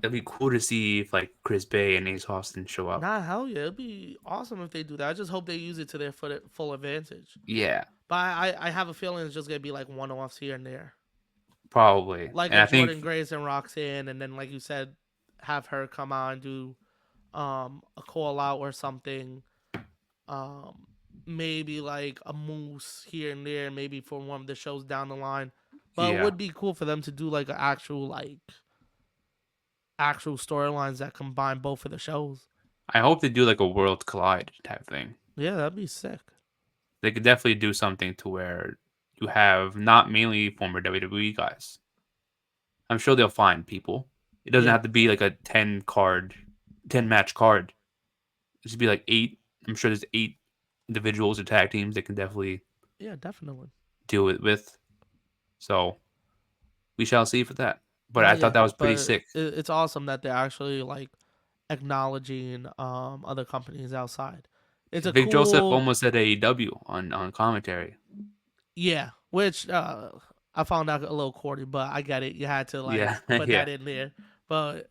it'd be cool to see if like Chris Bay and Ace Austin show up. Nah, hell yeah. It'd be awesome if they do that. I just hope they use it to their full advantage. Yeah, But I have a feeling it's just going to be like one offs here and there. probably. Like And a I think Jordan Grace and Roxanne, and then, like you said, have her come out and do a call out or something. Um, maybe like a Moose here and there, maybe for one of the shows down the line. But it yeah, would be cool for them to do like an actual storylines that combine both of the shows. I hope they do like a World Collide type thing. Yeah, that'd be sick. They could definitely do something to where you have not mainly former WWE guys. I'm sure they'll find people. It doesn't Yeah, have to be like a 10 match card. It should be like 8. I'm sure there's 8 individuals or tag teams that can definitely yeah, definitely. deal it with. So we shall see for that. But No, I thought yeah, that was pretty but sick. it's awesome that they're actually like acknowledging other companies outside. It's a Vic Joseph cool, almost said AEW on commentary. yeah, which I found out a little corny, but I get it. You had to like Yeah, put yeah, that in there, but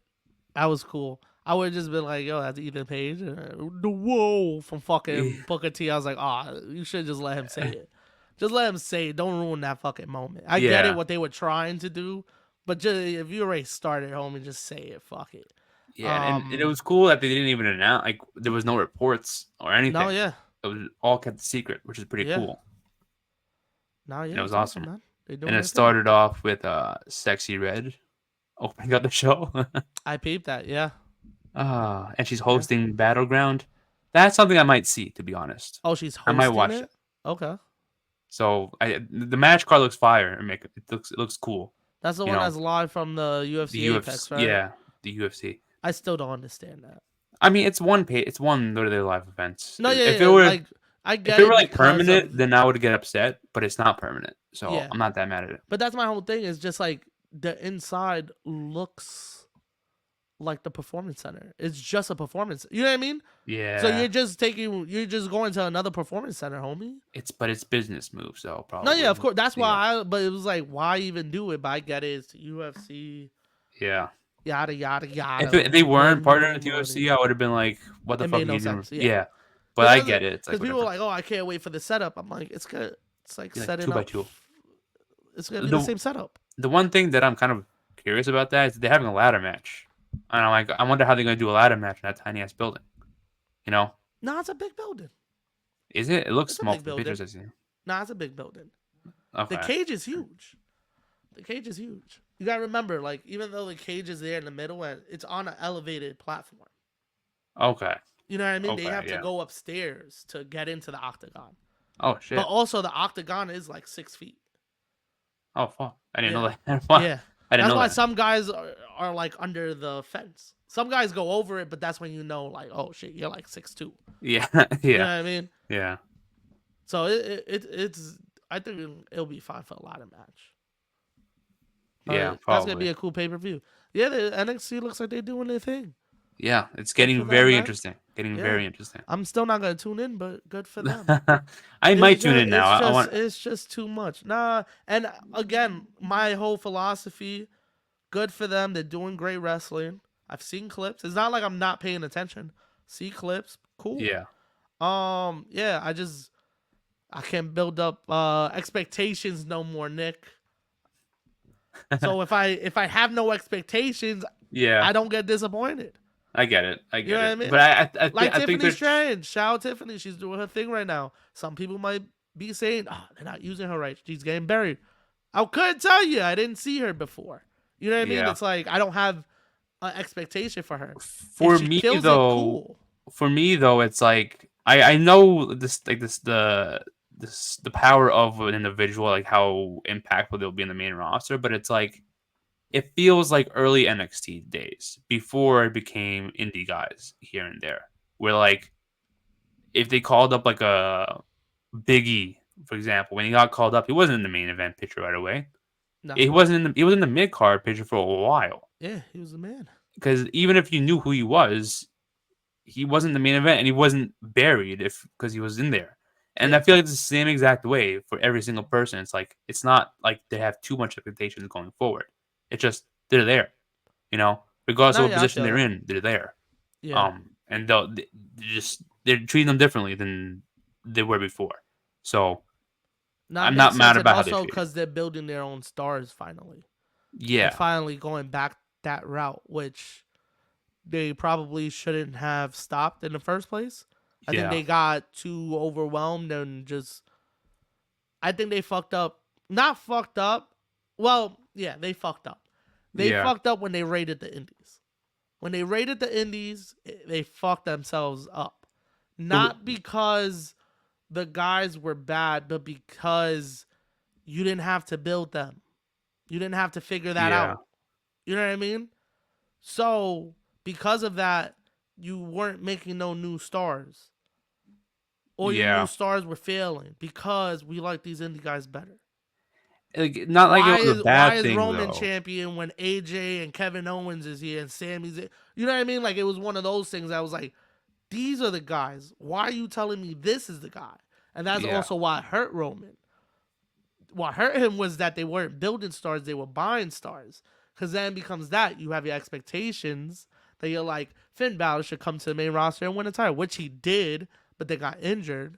that was cool. I would have just been like, yo, that's Ethan Page, the whoa from fucking Booker T. I was like, oh, you should just let him say it. Just let him say it. Don't ruin that fucking moment. I get it yeah, what they were trying to do, but just if you already started, homie, just say it. Fuck it. yeah. And it was cool that they didn't even announce. Like there was no reports or No, anything. yeah, It was all kept secret, which is pretty yeah, cool. no, And yeah, it was it's awesome, awesome. man. They And doing it their thing. started off with Sexy Red opening up the show. I peeped that. Yeah, And she's yeah. hosting Battleground. That's something I might see, to be honest. Oh, she's I might hosting watch it. it. Okay, So the match card looks fire and it looks cool. that's the You one know, that's live from the the UFC Apex, UFC, right? yeah, the UFC. I still don't understand that. I mean, it's one literally live events. No, yeah, If it yeah, were like I if get it were it like because of permanent, then I would get upset. But it's not permanent, so yeah, I'm not that mad at it. but that's my whole thing. Is just like the inside looks like the performance center. It's just a performance. You know what I mean? So Yeah, you're just going to another performance center, homie. but it's business moves though, No, yeah, of probably. course. That's Yeah, why but it was like, why even do it? But I get it. It's UFC, yeah. yada yada If yada. they Money, weren't money, partnered with money. UFC, I would have been like, "What the It fuck made are no you doing?" sense. Yeah, Yeah, but I get it. It's like because people were whatever. like, oh, I can't wait for the setup. I'm like, it's good. It's like You're like two setting by up. two. It's gonna be the The same setup. the one thing that I'm kind of curious about that is they're having a ladder match, and I'm like, I wonder how they're gonna do a ladder match in that tiny ass building. You know, No, it's a big building. is it? It looks It's a small big from the building. pictures I see. No, it's a big building. The Okay. cage is huge. The cage is huge. You gotta remember, like, even though the cage is there in the middle and it's on an elevated platform. Okay. You know what I mean? They Okay. have to Yeah. go upstairs to get into the octagon. Oh But shit. also the octagon is like 6 feet. Oh fuck. I didn't Yeah. know that. Yeah. I didn't That's know why that. some guys are like under the fence. Some guys go over it, but that's when you know, like, oh shit, you're like 6'2". Yeah. You know Yeah. what I mean? Yeah. So it's I think it'll be fine for a lot of match. Yeah. That's gonna be Probably. a cool pay per view. Yeah, the NXT looks like they're doing their thing. Yeah. It's Good for getting them, very man. interesting. Getting Yeah. very interesting. I'm still not gonna tune in, but good for them. I might tune in now. I want. It's just too much. Nah, and again, my whole philosophy, good for them. They're doing great wrestling. I've seen clips. It's not like I'm not paying attention. See clips, cool. Yeah. Yeah, I can't build up expectations no more, Nick. So if I have no expectations, Yeah. I don't get disappointed. I get it. I You know get what I it. mean? But Like I think Tiffany they're. Strange. Shout out Tiffany. She's doing her thing right now. Some people might be saying, oh, they're not using her right. She's getting buried. I couldn't tell you. I didn't see her before. You know what I mean? Yeah. It's like I don't have an expectation for her. If For she me kills it, though, cool. it's like I know the power of an individual, like how impactful they'll be in the main roster, but it's like it feels like early NXT days before it became indie guys here and there. Where like if they called up like a Biggie, for example, when he got called up, he wasn't in the main event picture right away. No. He was in the mid card picture for a while. Yeah, he was the man. Because even if you knew who he wasn't the main event and he wasn't buried if because he was in there. And Yeah. I feel like it's the same exact way for every single person. It's like it's not like they have too much expectations going forward. It's just they're there, you know, regardless No, of what yeah, I position feel they're that. in, they're there. Yeah. And they're treating them differently than they were before. So That I'm makes not sense. mad And about how they also treat it. because they're building their own stars finally. They're Yeah, finally going back that route, which they probably shouldn't have stopped in the first place. I think yeah, they got too overwhelmed and just. I think they fucked up. Not fucked up. Well, yeah, they fucked up. They yeah. fucked up when they raided the Indies. When they raided the Indies, they fucked themselves up. The, Not because the guys were bad, but because you didn't have to build them. You didn't have to figure that yeah, out. You know what I mean? So, because of that, you weren't making no new stars. Or your new yeah. stars were failing because we like these indie guys better. Like, not like it was a Why bad is thing Roman though. champion when AJ and Kevin Owens is here and Sammy's it? You know what I mean? Like it was one of those things I was like, these are the guys. Why are you telling me this is the guy? And that's Yeah, also why it hurt Roman. What hurt him was that they weren't building stars, they were buying stars. Because then becomes that you have your expectations that you're like, Finn Balor should come to the main roster and win a title, which he did, but they got injured.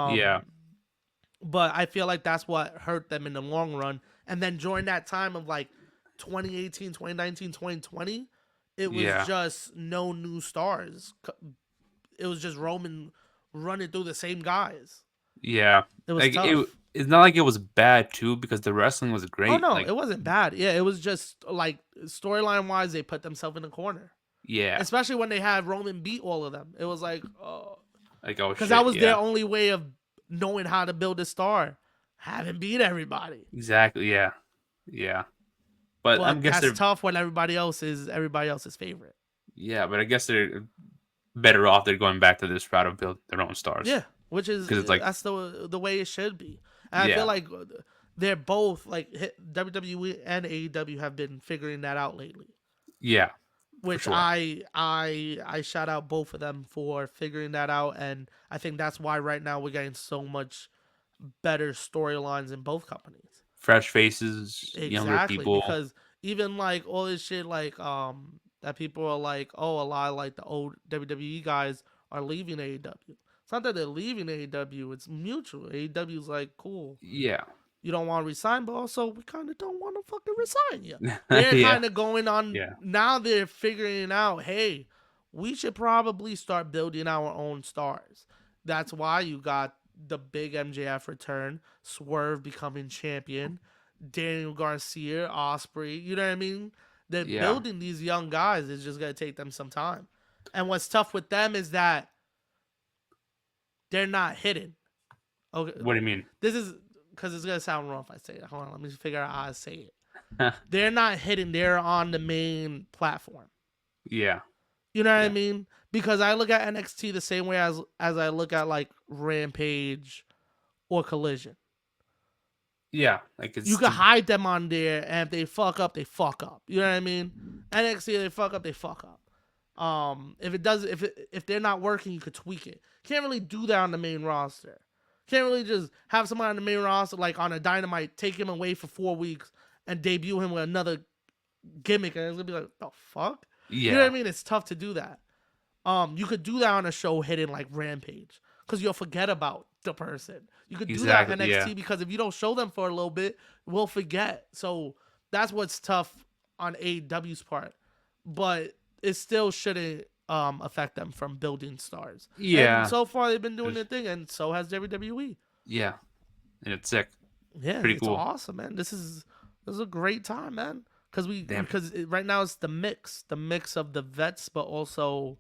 yeah, Um, but I feel like that's what hurt them in the long run. And then during that time of like 2018, 2019, 2020, it was yeah, just no new stars. It was just Roman running through the same guys. yeah. It was Like it. tough. It's not like it was bad too because the wrestling was Oh great. no, Like it wasn't bad. Yeah, it was just like storyline wise, they put themselves in the corner. yeah, Especially when they had Roman beat all of them. It was like, oh, like oh because that shit, was their yeah, only way of knowing how to build a star. Having beat everybody. exactly, yeah, yeah. But I But guess that's they're tough when everybody else's favorite. yeah, but I guess they're better off. They're going back to this route of build their own stars Yeah, which is because it's like that's the way it should be. And I feel yeah, like they're both like WWE and AEW have been figuring that out lately. yeah, for Which sure. I shout out both of them for figuring that out, and I think that's why right now we're getting so much better storylines in both companies. Fresh faces, younger Exactly, people. because even like all this shit, like that people are like, oh, a lot of like the old WWE guys are leaving AEW. It's not that they're leaving AEW; it's mutual. AEW's like, cool, Yeah, you don't want to resign, but also we kind of don't want to fucking resign you. They're yeah, kind of going on yeah, now. They're figuring out, hey, we should probably start building our own stars. That's why you got the big MJF return, Swerve becoming champion, Daniel Garcia, Osprey. You know what I mean? They're yeah. building these young guys. It's just gonna take them some time. And what's tough with them is that they're not hidden. Okay, What do you mean? this is because it's gonna sound wrong if I say it. Hold on, let me figure out how to say it. They're not hidden. They're on the main platform. Yeah, You know what I yeah, mean? Because I look at NXT the same way as I look at like Rampage or Collision. yeah. Like You it's can hide them on there, and if they fuck up, they fuck up. You know what I mean? NXT, they fuck up, they fuck up. If they're not working, you could tweak it. Can't really do that on the main roster. Can't really just have someone on the main roster like on a Dynamite, take him away for 4 weeks and debut him with another gimmick, and it's gonna be like, the fuck? You know what Yeah, I mean? It's tough to do that. You could do that on a show hidden like Rampage, because you'll forget about the person. You could do that exactly. Yeah, NXT because if you don't show them for a little bit, we'll forget. So that's what's tough on AEW's part, but it still shouldn't affect them from building stars. And yeah, so far they've been doing their there's- thing, and so has WWE. yeah, and it's sick. Yeah, Pretty it's cool. awesome, man. This is a great time, man. Damn. Right now it's the mix of the vets, but also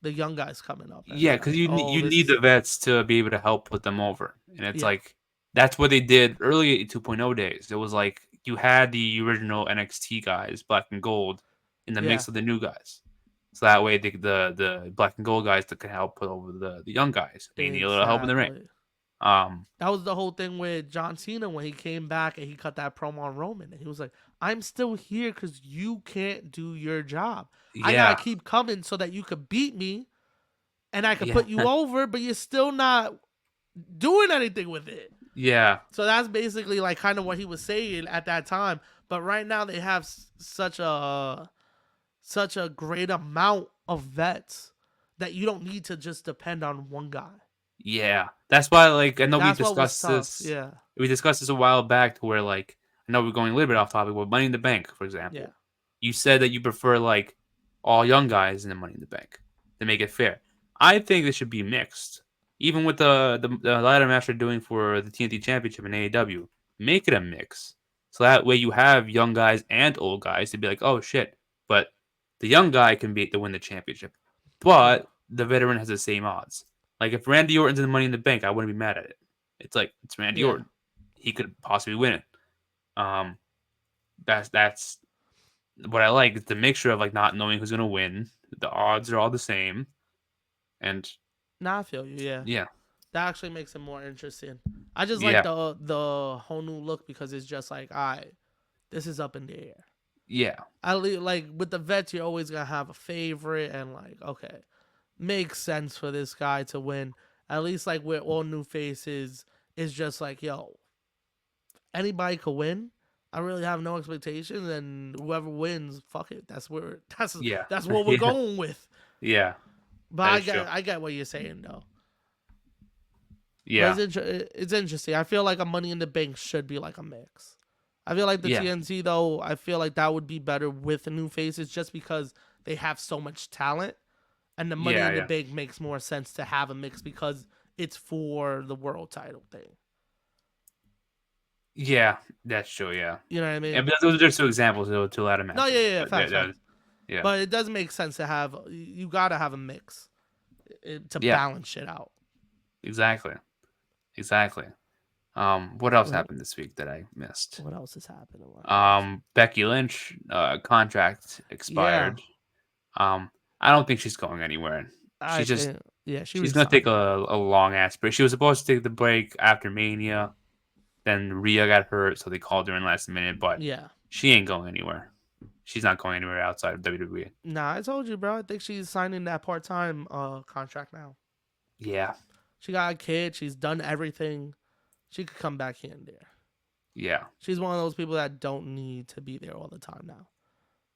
the young guys coming up, and Yeah, you're because like, oh, you need this, the vets to be able to help put them over, and it's yeah, like that's what they did early 2.0 days. It was like you had the original NXT guys, Black and Gold, in the yeah, mix of the new guys, so that way the Black and Gold guys that can help put over the young guys. They need a little help in the ring. exactly. Um, That was the whole thing with John Cena when he came back and he cut that promo on Roman, and he was like, "I'm still here because you can't do your job. I gotta yeah, keep coming so that you could beat me and I could yeah, put you over, but you're still not doing anything with it." yeah, So that's basically like kind of what he was saying at that time. But right now they have such a great amount of vets that you don't need to just depend on one guy. yeah. That's why, like, I know That's what was tough. Yeah. We discussed this a while back, to where, like, I know we're going a little bit off topic, but Money in the Bank, for Yeah. example. You said that you prefer, like, all young guys in the Money in the Bank to make it fair. I think it should be mixed. Even with the ladder match they're doing for the TNT Championship in AEW, make it a mix. So that way you have young guys and old guys to be like, oh shit, but the young guy can beat to win the championship, Yeah. but the veteran has the same odds. Like if Randy Orton's in the Money in the Bank, I wouldn't be mad at it. It's like it's Randy Yeah. Orton, he could possibly win it. Um, that's what I like. It's the mixture of like not knowing who's gonna win. The odds are all the same, and Now I feel you. Yeah. yeah, That actually makes it more interesting. I just like yeah, the whole new look because it's just like, all right, this is up in the air. yeah, Like with the vets, you're always gonna have a favorite, and like, okay, makes sense for this guy to win. At least like with all new faces, it's just like, yo, anybody could win. I really have no expectations, and whoever wins, fuck it. yeah, That's what we're yeah, going with. yeah. But That I is true. get I get what you're saying though. But Yeah, it's interesting. I feel like a Money in the Bank should be like a mix. I feel like the yeah, TNT though. I feel like that would be better with the new faces, just because they have so much talent, and the Money yeah, in the yeah, Bank makes more sense to have a mix because it's for the world title thing. yeah. That's true. Yeah, You know what I and mean? but those are just two examples of two ladder No, yeah, matches. yeah, yeah, But facts, facts. yeah, But it does make sense to have. You gotta have a mix to yeah, balance shit out. exactly, exactly. What else What happened this week that I missed? what else is happening? What else? Becky Lynch, contract Yeah, expired. I don't think she's going anywhere. I She's just think yeah, she she's gonna take resigned. a long ass break. She was supposed to take the break after Mania, then Rhea got hurt, so they called her in last minute. But Yeah. she ain't going anywhere. She's not going anywhere outside of WWE. Nah, I told you, bro. I think she's signing that part time contract now. Yeah, She got a kid. She's done everything. She could come back here and there. yeah, She's one of those people that don't need to be there all the time now.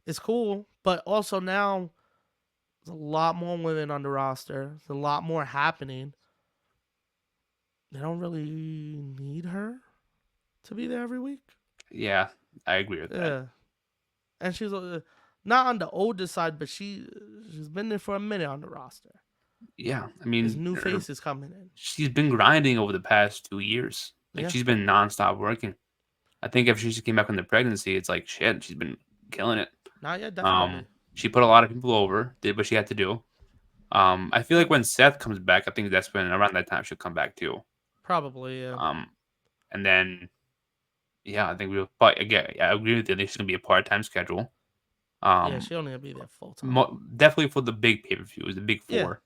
It's cool, but also now there's a lot more women on the roster. There's a lot more happening. They don't really need her to be there every week. yeah. I agree with that. Yeah, and she's not on the older side, but she's been there for a minute on the roster. Yeah, I There's mean, new faces coming in. she's been grinding over the past 2 years. Like Yeah, she's been nonstop working. I think if she just came back from the pregnancy, it's like shit. She's been killing it. not yet, Um, definitely. she put a lot of people over. Did what she had to do. I feel like when Seth comes back, I think that's when around that time she'll come back too. Probably, yeah. Um, and then yeah, I think we'll. But again, yeah, I agree with you. I think she's gonna be a part-time schedule. Yeah, Um, she only gonna be there full time. Definitely for the big pay-per-views, the big Yeah, four.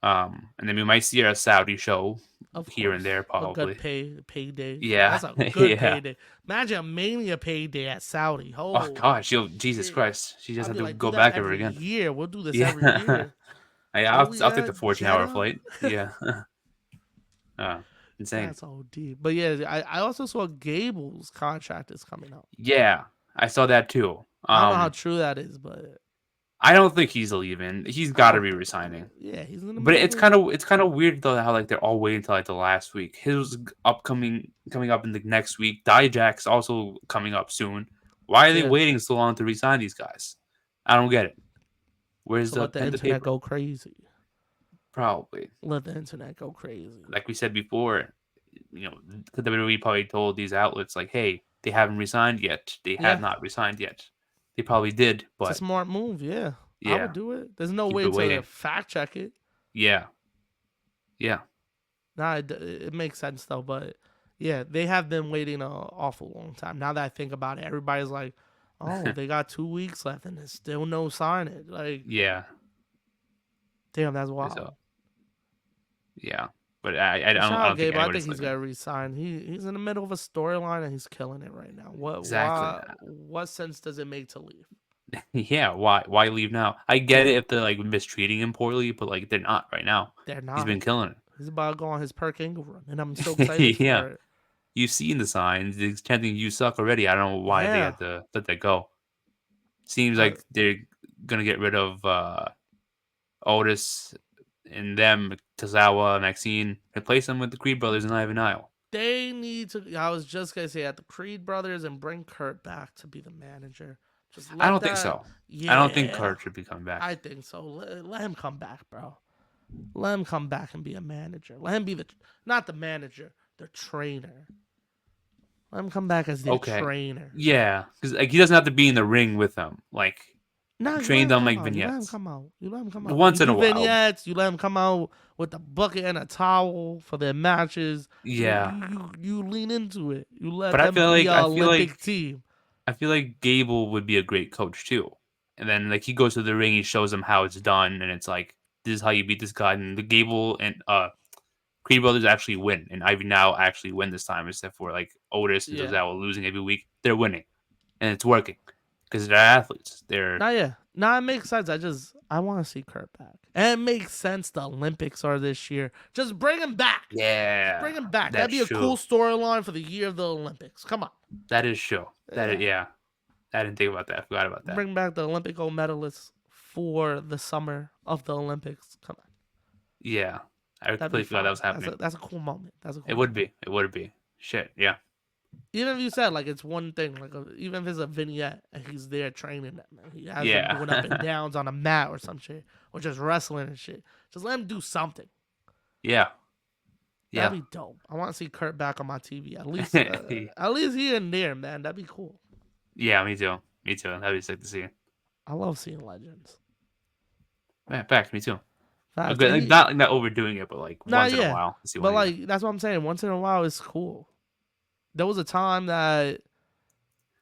And then we might see her a Saudi show Of here and there, course, a good probably. payday. Yeah, That's a good yeah. payday. Imagine a Mania payday at Saudi. Oh Holy gosh, yo, Jesus shit! Christ, she just I'd had be to like, do go that back ever every again. year. We'll do this every Yeah, year. I'll take the Riyadh, 14-hour Jeddah. flight. Yeah, insane. That's OD. But yeah, I also saw Gable's contract is coming up. Yeah, I saw that too. I don't know how true that is, but I don't think he's leaving. He's I got to don't be think so. resigning. Yeah, he's in the But middle it's of kind of it's kind of weird though how like they're all waiting until like the last week. His upcoming coming up in the next week. Dijak's also coming up soon. Why are they yeah. waiting so long to resign these guys? I don't get it. Where's To the let the pen to internet paper? go crazy. Probably. Let the internet go crazy. Like we said before, the WWE probably told these outlets like, "Hey, they haven't resigned yet. They have Yeah, not resigned yet." They probably did, it's a but smart move. Yeah, I would yeah, do it. There's no keep way it to waiting. fact check it. Yeah, yeah, Nah, it makes sense though. But yeah, they have been waiting an awful long time. Now that I think about it, everybody's like, "Oh, they got 2 weeks left, and there's still no signage." Like, yeah. damn, that's So wild. yeah, but I But don't shout I out don't think Gabe. I think anybody's he's leaving. gonna resign. He's in the middle of a storyline and he's killing it right now. Exactly. What sense does it make to leave? Yeah. Why leave now? I get Yeah, it if they're like mistreating him poorly, but like they're not right now. they're He's not. been killing He's about to go on his Perk Angle run, and I'm so excited it. Yeah. for it. You've seen the signs. They're chanting "You suck" already. I don't know why they Yeah, had to let that go. Seems uh, like they're gonna get rid of Otis and them, Tozawa, Maxine, replace them with the Creed brothers and Ivan Nile. they need to. I was just gonna say at the Creed brothers and bring Kurt back to be the manager. Just I let don't think that. so. I don't think Yeah, Kurt should be coming back. I think so. Let him come back, bro. Let him come back and be a manager. Let him be the not the manager, the trainer. Let him come back as their Okay. trainer. Yeah, because like he doesn't have to be in the ring with them. Like No, you let trained him on come like out. You let him vignettes come out. You let him come out. You once in do a while. vignettes. You let him come out with a bucket and a towel for their matches. Yeah, You lean into it. You let but I them feel be like an I feel like Olympic team. I feel like Gable would be a great coach too. And then like he goes to the ring, he shows them how it's done, and it's like this is how you beat this guy. And the Gable and Creed brothers actually win, and Ivy now actually win this time, except for like Otis and Yeah. Tozawa losing every week. They're winning, and it's working because they're athletes. They're Not yeah. Nah, it makes sense. I want to see Kurt back. And it makes sense the Olympics are this year. Just bring him back. Just yeah, bring him back. That'd that's be a cool true. storyline for the year of the Olympics. Come on. That is true. That is, Yeah. yeah. I didn't think about that. I forgot about that. Bring back the Olympic gold medalists for the summer of the Olympics. Come on. Yeah, I That'd be completely forgot that fire. was happening. That's a cool moment. That's a It cool would moment. be. It would be. Shit. Yeah. Even if you said like it's one thing, like even if it's a vignette and he's there training them, and he has them doing up and Yeah. downs on a mat or some shit, or just wrestling and shit. Just let him do something. yeah. That'd Yeah. be dope. I want to see Kurt back on my TV at least here and there, man. That'd be cool. Yeah. Me too. Me too. That'd be sick to see. I love seeing legends. Yeah, facts. Me too. Facts. Like, not overdoing it, but like Nah, once in a yeah, while. To see but one of like that's what I'm saying. Once in a while, it's cool. There was a time that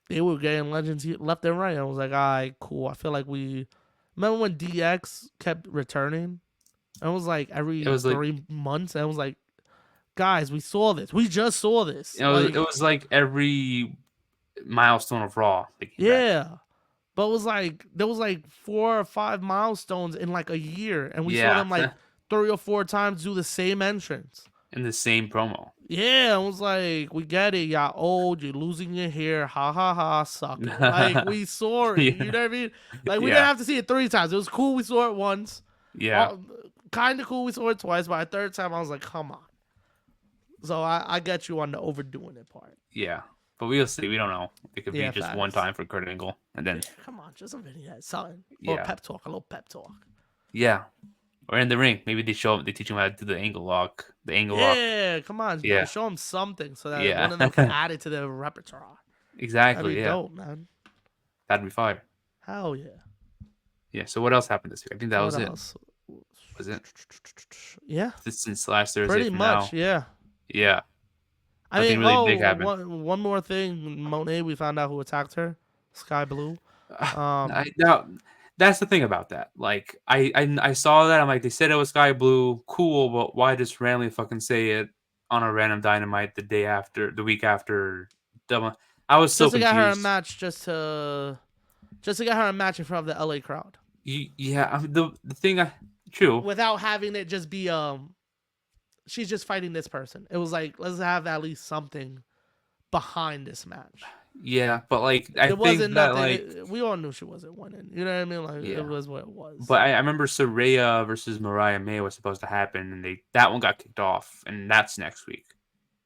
they were getting legends left and right. I was like, all right, cool. I feel like we remember when DX kept returning. It was like It every was like 3 months. And I was like, guys, we saw this. We just saw this. it was like every milestone of Raw they came back. Yeah. But it was like there was like 4 or 5 milestones in like a year, and we saw Yeah. them like 3 or 4 times do the same entrance. In the same promo. Yeah, I was like, we get it, y'all old, you're losing your hair, ha ha ha, suck it. Like we saw it, you Yeah. know what I mean? Like we didn't Yeah. have to see it 3 times. It was cool we saw it once. Yeah. Kind of cool we saw it twice, but the third time I was like, come on. So I get you on the overdoing it part. Yeah. But we'll see. We don't know. It could be Yeah, just one facts. time for Kurt Angle, and then Yeah, come on, just a vignette, something. Or yeah, pep talk, a little pep talk. yeah. Or in the ring, maybe they show they teach him how to do the angle lock, the angle lock. Yeah, come on, Yeah, show them something so that yeah. one of them can add it to their repertoire. That'd be Exactly. Yeah, dope, man. that'd be fire. Hell yeah. Yeah. So what else happened this week? I think that What was it. else? Was it Yeah, since last Thursday pretty for much. now? Yeah. Yeah. I Nothing mean, really big happened. one more thing. Monet, we found out who attacked her. Sky Blue. I now that's the thing about that. Like I saw that. I'm like, they said it was Sky Blue. Cool, but why just randomly fucking say it? on a random Dynamite the week after Double. I was so Just to get her a confused. match, just to get her a match in front of the LA crowd, Yeah, the thing, true. without having it just be she's just fighting this person. It was like, let's have at least something behind this match. Yeah, but like I It think wasn't that nothing. like We all knew she wasn't winning. You know what I mean? Like, it yeah. was what it was. But I remember Saraya versus Mariah May was supposed to happen, and that one got kicked off, and that's next week.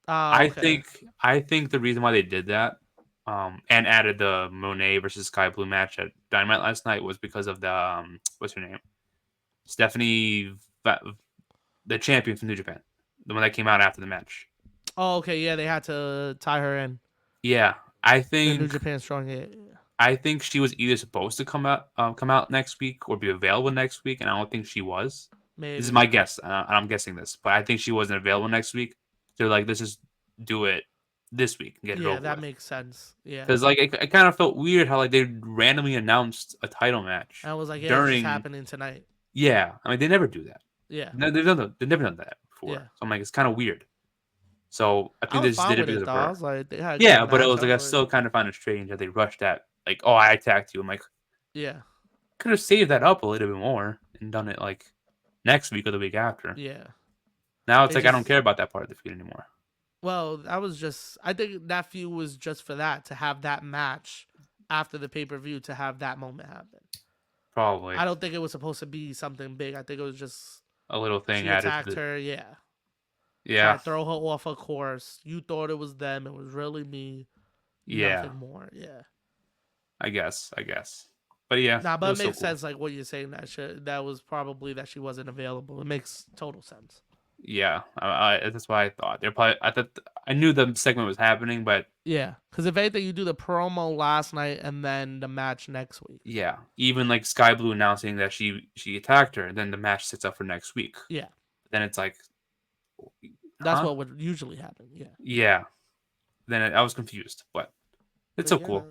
Okay. I think the reason why they did that, and added the Monet versus Sky Blue match at Dynamite last night was because of the what's her name, Stephanie, the champion from New Japan, the one that came out after the match. Oh, okay. Yeah, they had to tie her in. Yeah, I The New think Japan Strong. Yeah. I think she was either supposed to come out next week or be available next week, and I don't think she was. Maybe. This is my guess, and I'm guessing this, but I think she wasn't available next week. They're like, let's just do it this week and get it over that with. makes sense. Yeah. Because like it kind of felt weird how like they randomly announced a title match. I was like, yeah, during it's just happening tonight. Yeah, I mean they never do that. Yeah. No, they've never done that before. Yeah. So I'm like, it's kind of weird. So I I think they was just fine did it with because it of though. I her. was like, they had a Yeah, good but it match. was like I still kind of find it strange that they rushed that. Like, oh, I attacked you. I'm like, Yeah. could have saved that up a little bit more and done it like next week or the week after. Yeah. Now it's They like I don't just- care about that part of the feud anymore. Well, I think that feud was just for that, to have that match after the pay-per-view, to have that moment happen. Probably I don't think it was supposed to be something big. I think it was just a little thing she added. attacked her. Yeah. Yeah, Tried to throw her off her course. You thought it was them. It was really me. yeah. Nothing more. Yeah. I guess. But yeah, Nah, but it was makes so cool. sense. Like what you're saying, that was probably that she wasn't available. It makes total sense. Yeah, that's why I thought I knew the segment was happening, but Yeah, because if anything, you do the promo last night and then the match next week. yeah, even like Sky Blue announcing that she attacked her, and then the match sits up for next week. Yeah, Then it's like, that's huh? what would usually happen. Yeah. Yeah. Then I was confused, but it's so cool.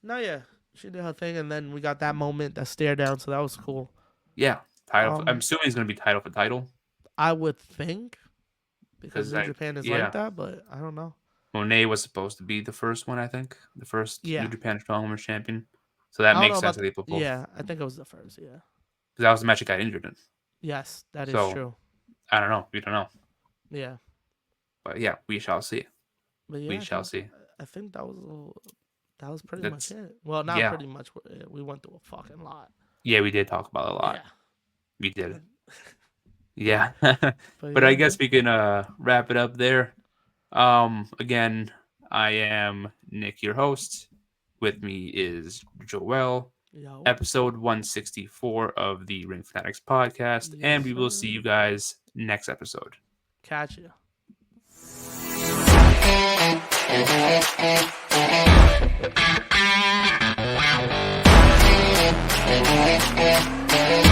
No, yeah, she did her thing, and then we got that moment, that stare down. So that was cool. Yeah, title. I'm assuming it's gonna be title for title. I would think, because 'Cause New I- Japan is yeah. like that, but I don't know. Monet was supposed to be the first one, I think, the first Yeah. New Japan Strong Women's Champion. So that I don't makes know sense about that they put both. Yeah, I think it was the first. Yeah. Because that was the match that got injured in. Yes, that is So- true. I don't know. We don't know. Yeah, But yeah, we shall see. but yeah, We shall see. I think that was pretty That's- much it. Well, not yeah. pretty much. We went through a fucking lot. Yeah, we did talk about it a lot. Yeah. We did. Yeah. But, But yeah, I guess we can wrap it up there. Again, I am Nick, your host. With me is Joel. yo, Episode 164 of the Ring Fanatics podcast, Yes, and we will sir. see you guys next episode. catch you. Thank you.